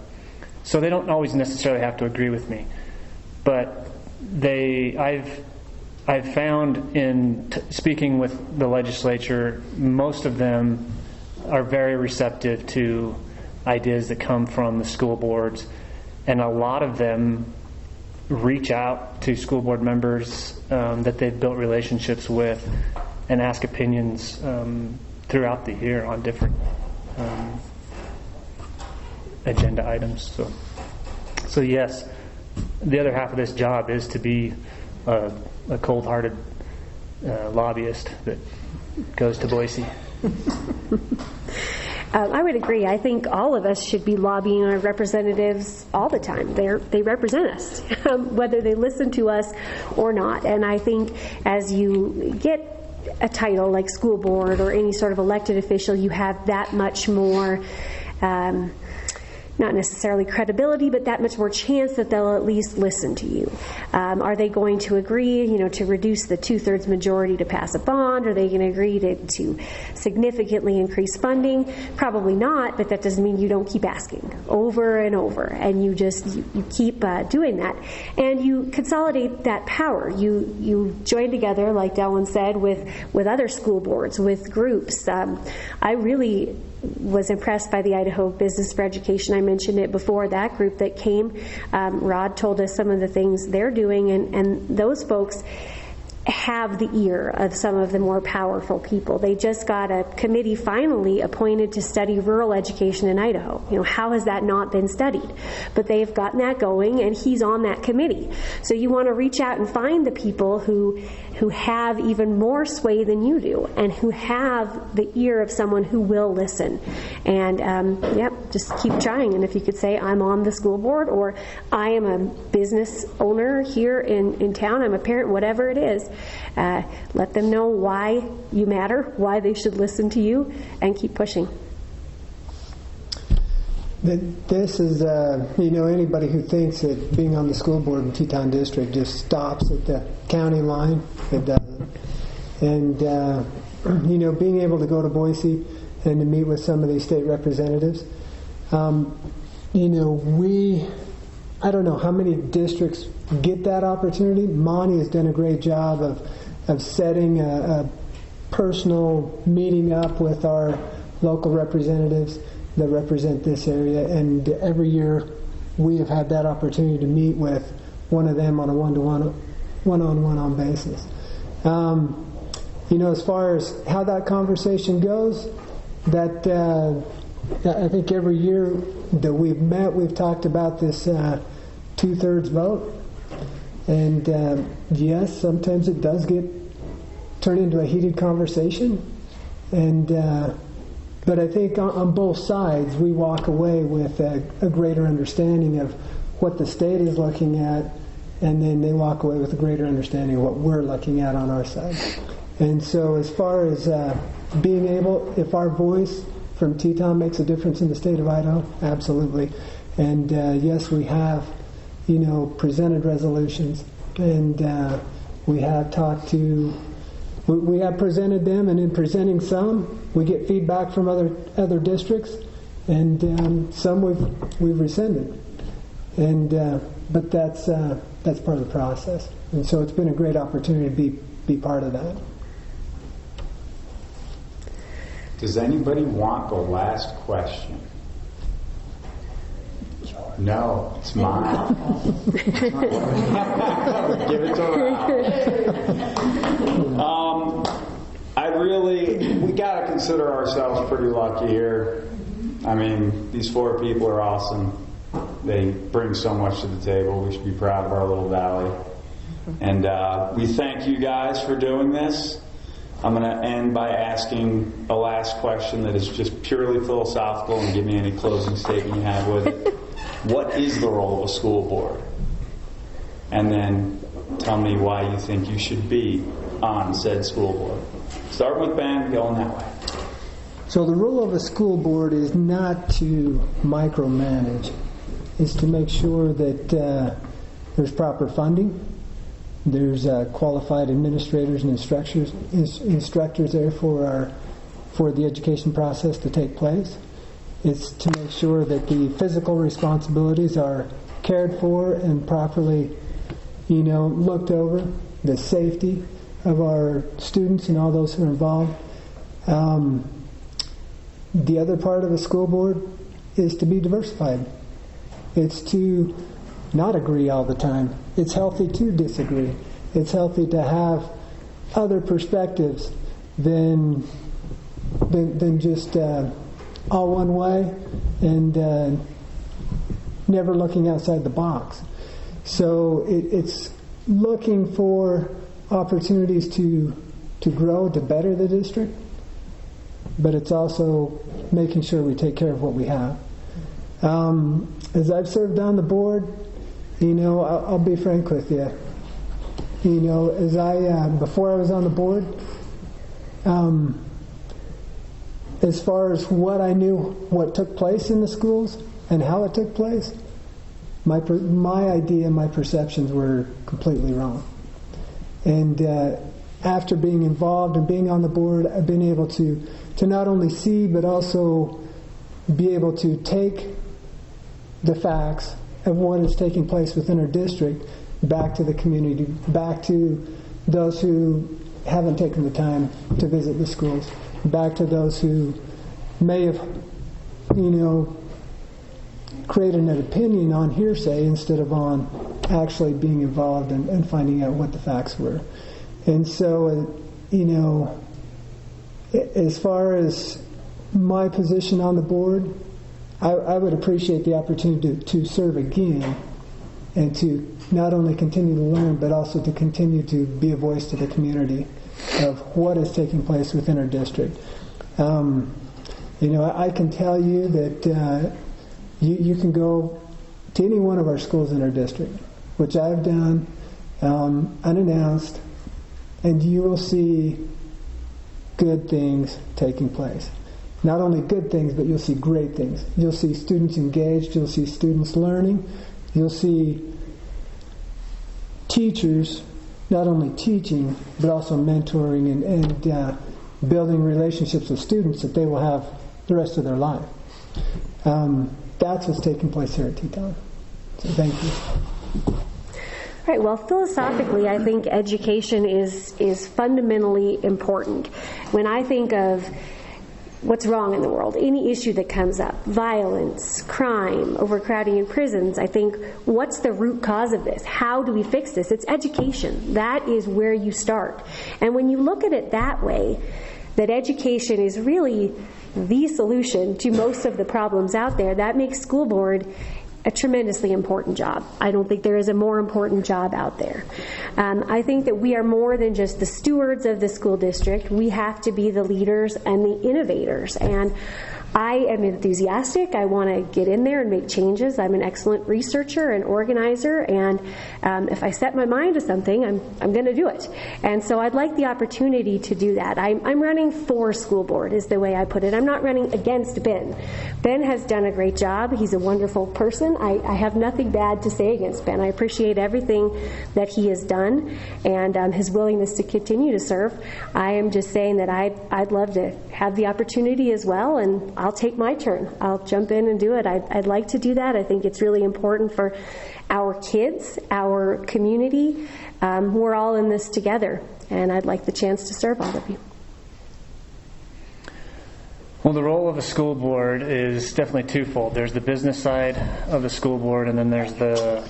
So they don't always necessarily have to agree with me, but I've found in speaking with the legislature, most of them are very receptive to ideas that come from the school boards, and a lot of them reach out to school board members that they've built relationships with and ask opinions throughout the year on different agenda items. So yes, the other half of this job is to be a cold-hearted lobbyist that goes to Boise. I would agree. I think all of us should be lobbying our representatives all the time. They represent us, whether they listen to us or not. And I think as you get a title like school board or any sort of elected official, you have that much more not necessarily credibility, but that much more chance that they'll at least listen to you. Are they going to agree, to reduce the 2/3 majority to pass a bond? Are they going to agree to significantly increase funding? Probably not, but that doesn't mean you don't keep asking over and over, and you keep doing that, and you consolidate that power. You join together, like Delwyn said, with other school boards, with groups. I really was impressed by the Idaho Business for Education. I mentioned it before, that group that came. Rod told us some of the things they're doing, and those folks have the ear of some of the more powerful people. They just got a committee finally appointed to study rural education in Idaho. How has that not been studied? But they've gotten that going, and he's on that committee. So you want to reach out and find the people who have even more sway than you do, and who have the ear of someone who will listen. And just keep trying. And if you could say, I'm on the school board, or I am a business owner here in town, I'm a parent, whatever it is, let them know why you matter, why they should listen to you, and keep pushing. This is, anybody who thinks that being on the school board in Teton District just stops at the county line, it doesn't. And, being able to go to Boise and to meet with some of these state representatives, I don't know how many districts get that opportunity. Monty has done a great job of setting a personal meeting up with our local representatives that represent this area, and every year we have had that opportunity to meet with one of them on a one-on-one basis. As far as how that conversation goes, that I think every year that we've met, we've talked about this 2/3 vote, and yes, sometimes it does turn into a heated conversation, and But I think on both sides, we walk away with a greater understanding of what the state is looking at, and then they walk away with a greater understanding of what we're looking at on our side. And so as far as being able, if our voice from Teton makes a difference in the state of Idaho, absolutely. And yes, we have, presented resolutions, and we have talked to, we have presented them, and in presenting some, we get feedback from other districts, and some we've rescinded. And but that's part of the process, and so it's been a great opportunity to be part of that. Does anybody want the last question? No, it's mine. Give it to Rob. We got to consider ourselves pretty lucky here. I mean, these 4 people are awesome. They bring so much to the table. We should be proud of our little valley. And we thank you guys for doing this. I'm going to end by asking a last question that is just purely philosophical, and give me any closing statement you have with it. What is the role of a school board? And then tell me why you think you should be on said school board. Start with Ben, going that way. So the role of a school board is not to micromanage. It's to make sure that there's proper funding. There's qualified administrators and instructors there for the education process to take place. It's to make sure that the physical responsibilities are cared for and properly, looked over. The safety of our students and all those who are involved. The other part of a school board is to be diversified. It's to not agree all the time. It's healthy to disagree. It's healthy to have other perspectives than just all one way and never looking outside the box. So it's looking for opportunities to grow, to better the district, but it's also making sure we take care of what we have. As I've served on the board, I'll be frank with you. Before I was on the board, as far as what I knew, what took place in the schools and how it took place, my idea, my perceptions were completely wrong. And after being involved and being on the board, I've been able to not only see, but also be able to take the facts of what is taking place within our district back to the community, back to those who haven't taken the time to visit the schools, back to those who may have, created an opinion on hearsay instead of on actually being involved and finding out what the facts were. And so, as far as my position on the board, I would appreciate the opportunity to serve again and to not only continue to learn, but also to continue to be a voice to the community of what is taking place within our district. I can tell you that you can go to any one of our schools in our district, which I've done unannounced, and you will see good things taking place. Not only good things, but you'll see great things. You'll see students engaged. You'll see students learning. You'll see teachers not only teaching, but also mentoring and building relationships with students that they will have the rest of their life. That's what's taking place here at Teton. So thank you. All right, well, philosophically, I think education is fundamentally important. When I think of what's wrong in the world, any issue that comes up, violence, crime, overcrowding in prisons, I think, what's the root cause of this? How do we fix this? It's education. That is where you start. And when you look at it that way, that education is really the solution to most of the problems out there, that makes school board a tremendously important job. I don't think there is a more important job out there. I think that we are more than just the stewards of the school district. We have to be the leaders and the innovators. And I am enthusiastic. I want to get in there and make changes. I'm an excellent researcher and organizer, and if I set my mind to something, I'm going to do it. And so I'd like the opportunity to do that. I'm running for school board is the way I put it. I'm not running against Ben. Ben has done a great job. He's a wonderful person. I have nothing bad to say against Ben. I appreciate everything that he has done and his willingness to continue to serve. I am just saying that I'd love to have the opportunity as well, and I'll take my turn. I'll jump in and do it. I'd like to do that. I think it's really important for our kids, our community. We're all in this together, and I'd like the chance to serve all of you. Well, the role of a school board is definitely twofold. There's the business side of the school board, and then there's the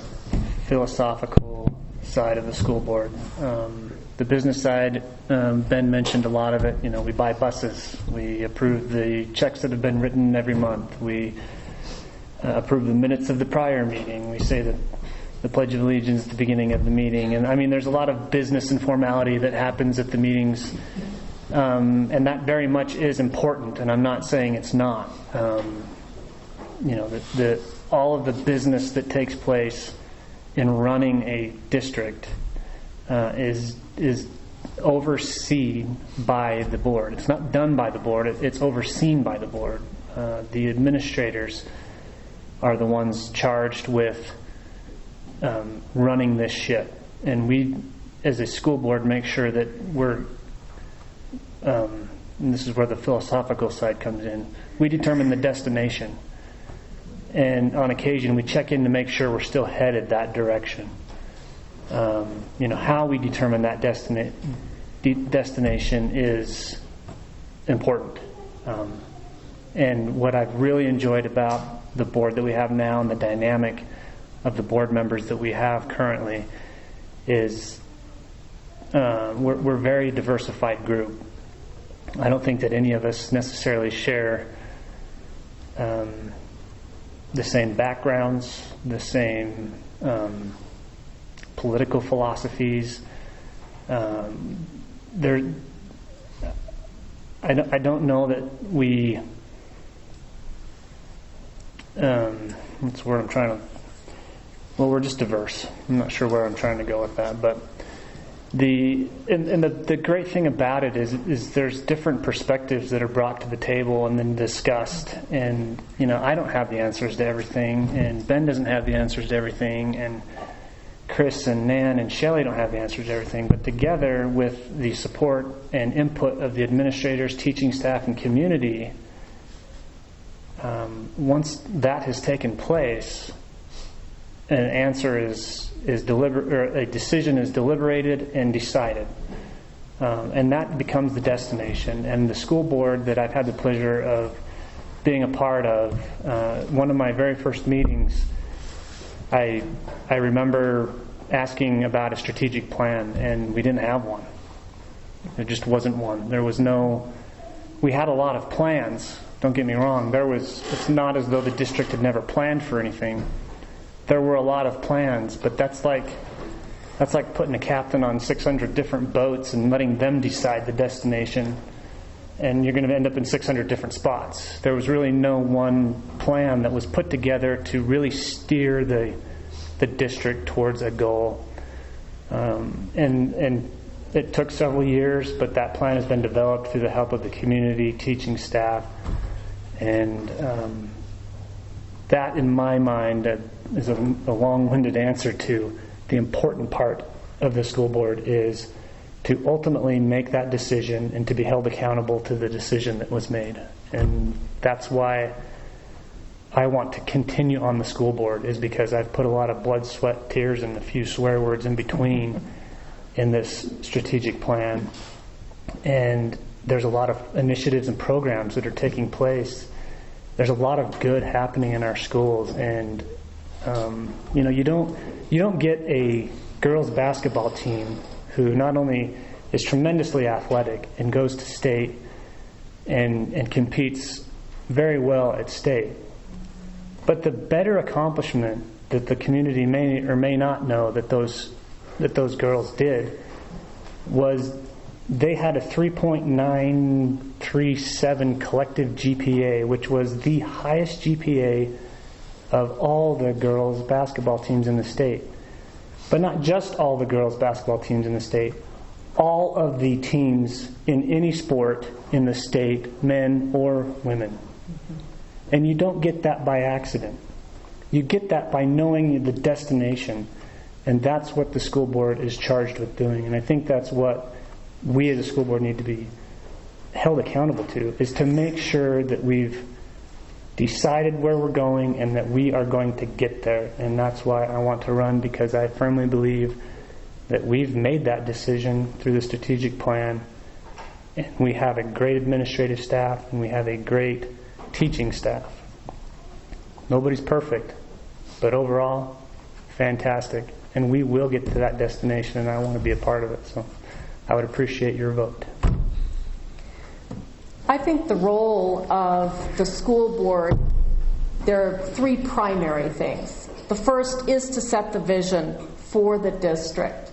philosophical side of the school board. The business side, Ben mentioned a lot of it. You know, we buy buses. We approve the checks that have been written every month. We approve the minutes of the prior meeting. We say that the Pledge of Allegiance at the beginning of the meeting. And I mean, there's a lot of business and formality that happens at the meetings. And that very much is important, and I'm not saying it's not. You know, all of the business that takes place in running a district is overseen by the board. It's not done by the board, it's overseen by the board. The administrators are the ones charged with running this ship. And we, as a school board, make sure that we're, and this is where the philosophical side comes in, we determine the destination. And on occasion, we check in to make sure we're still headed that direction. You know, how we determine that destination is important. And what I've really enjoyed about the board that we have now and the dynamic of the board members that we have currently is we're a very diversified group. I don't think that any of us necessarily share the same backgrounds, the same political philosophies. I don't know that we. What's the word I'm trying to? Well, we're just diverse. I'm not sure where I'm trying to go with that, but the great thing about it is there's different perspectives that are brought to the table and then discussed. And you know, I don't have the answers to everything, and Ben doesn't have the answers to everything, and Chris and Nan and Shelley don't have the answers to everything. But together with the support and input of the administrators, teaching staff, and community, once that has taken place, an answer is delivered, or a decision is deliberated and decided, and that becomes the destination. And the school board that I've had the pleasure of being a part of, one of my very first meetings, I remember asking about a strategic plan, and we didn't have one. There just wasn't one. There was no. We had a lot of plans. Don't get me wrong. It's not as though the district had never planned for anything. There were a lot of plans, but that's like putting a captain on 600 different boats and letting them decide the destination, and you're going to end up in 600 different spots. There was really no one plan that was put together to really steer the district towards a goal. And it took several years, but that plan has been developed through the help of the community, teaching staff, and that, in my mind, is a long-winded answer to the important part of the school board is to ultimately make that decision and to be held accountable to the decision that was made. And that's why I want to continue on the school board, is because I've put a lot of blood, sweat, tears, and a few swear words in between in this strategic plan. And there's a lot of initiatives and programs that are taking place. There's a lot of good happening in our schools, and you know, you don't get a girls basketball team who not only is tremendously athletic and goes to state and competes very well at state, But the better accomplishment that the community may or may not know that those girls did was they had a 3.937 collective GPA, which was the highest GPA of all the girls' basketball teams in the state. But not just all the girls' basketball teams in the state. All of the teams in any sport in the state, men or women. And you don't get that by accident. You get that by knowing the destination. And that's what the school board is charged with doing. And I think that's what we as a school board need to be held accountable to, is to make sure that we've decided where we're going and that we are going to get there. And that's why I want to run, because I firmly believe that we've made that decision through the strategic plan. And we have a great administrative staff and we have a great teaching staff. Nobody's perfect, but overall, fantastic. And we will get to that destination, and I want to be a part of it. So I would appreciate your vote. I think the role of the school board, there are three primary things. The first is to set the vision for the district,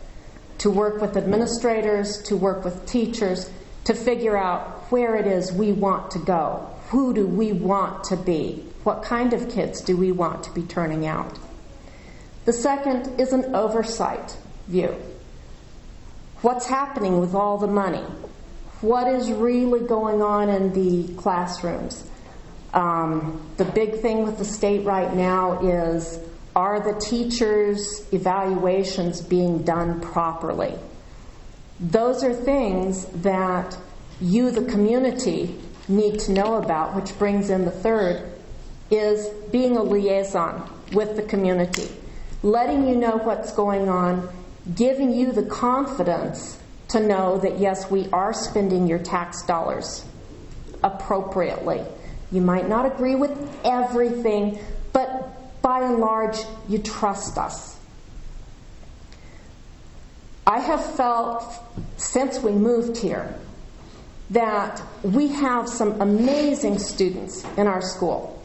to work with administrators, to work with teachers, to figure out where it is we want to go. Who do we want to be? What kind of kids do we want to be turning out? The second is an oversight view. What's happening with all the money? What is really going on in the classrooms? The big thing with the state right now is, are the teachers' evaluations being done properly? Those are things that you, the community, need to know about, which brings in the third, is being a liaison with the community, letting you know what's going on, giving you the confidence to know that, yes, we are spending your tax dollars appropriately. You might not agree with everything, but by and large, you trust us. I have felt since we moved here that we have some amazing students in our school.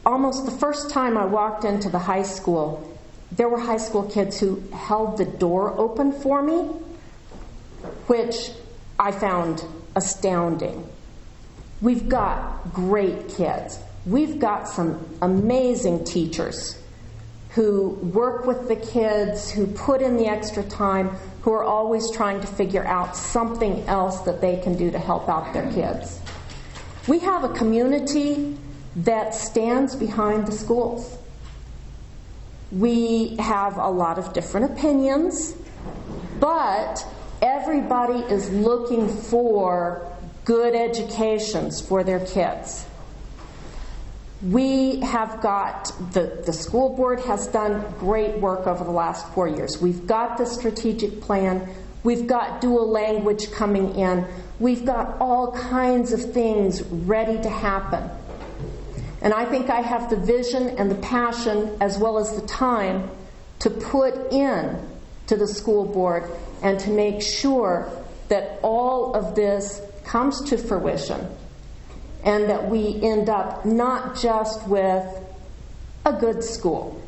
Almost the first time I walked into the high school, there were high school kids who held the door open for me, which I found astounding. We've got great kids. We've got some amazing teachers who work with the kids, who put in the extra time, who are always trying to figure out something else that they can do to help out their kids. We have a community that stands behind the schools. We have a lot of different opinions, but everybody is looking for good educations for their kids. We have got, the school board has done great work over the last 4 years. We've got the strategic plan. We've got dual language coming in. We've got all kinds of things ready to happen. And I think I have the vision and the passion as well as the time to put in to the school board and to make sure that all of this comes to fruition and that we end up not just with a good school.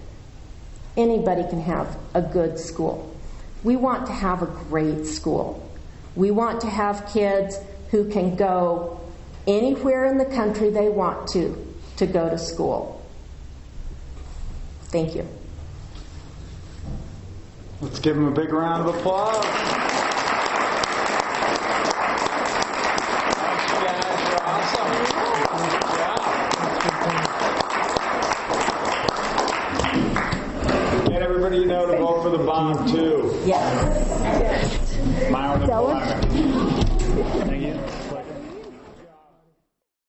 Anybody can have a good school. We want to have a great school. We want to have kids who can go anywhere in the country they want to go to school. Thank you. Let's give them a big round of applause. Thanks, you guys. You're awesome. Good job. Get everybody you know to vote for the bond, too. Yes. Myron and Thank you.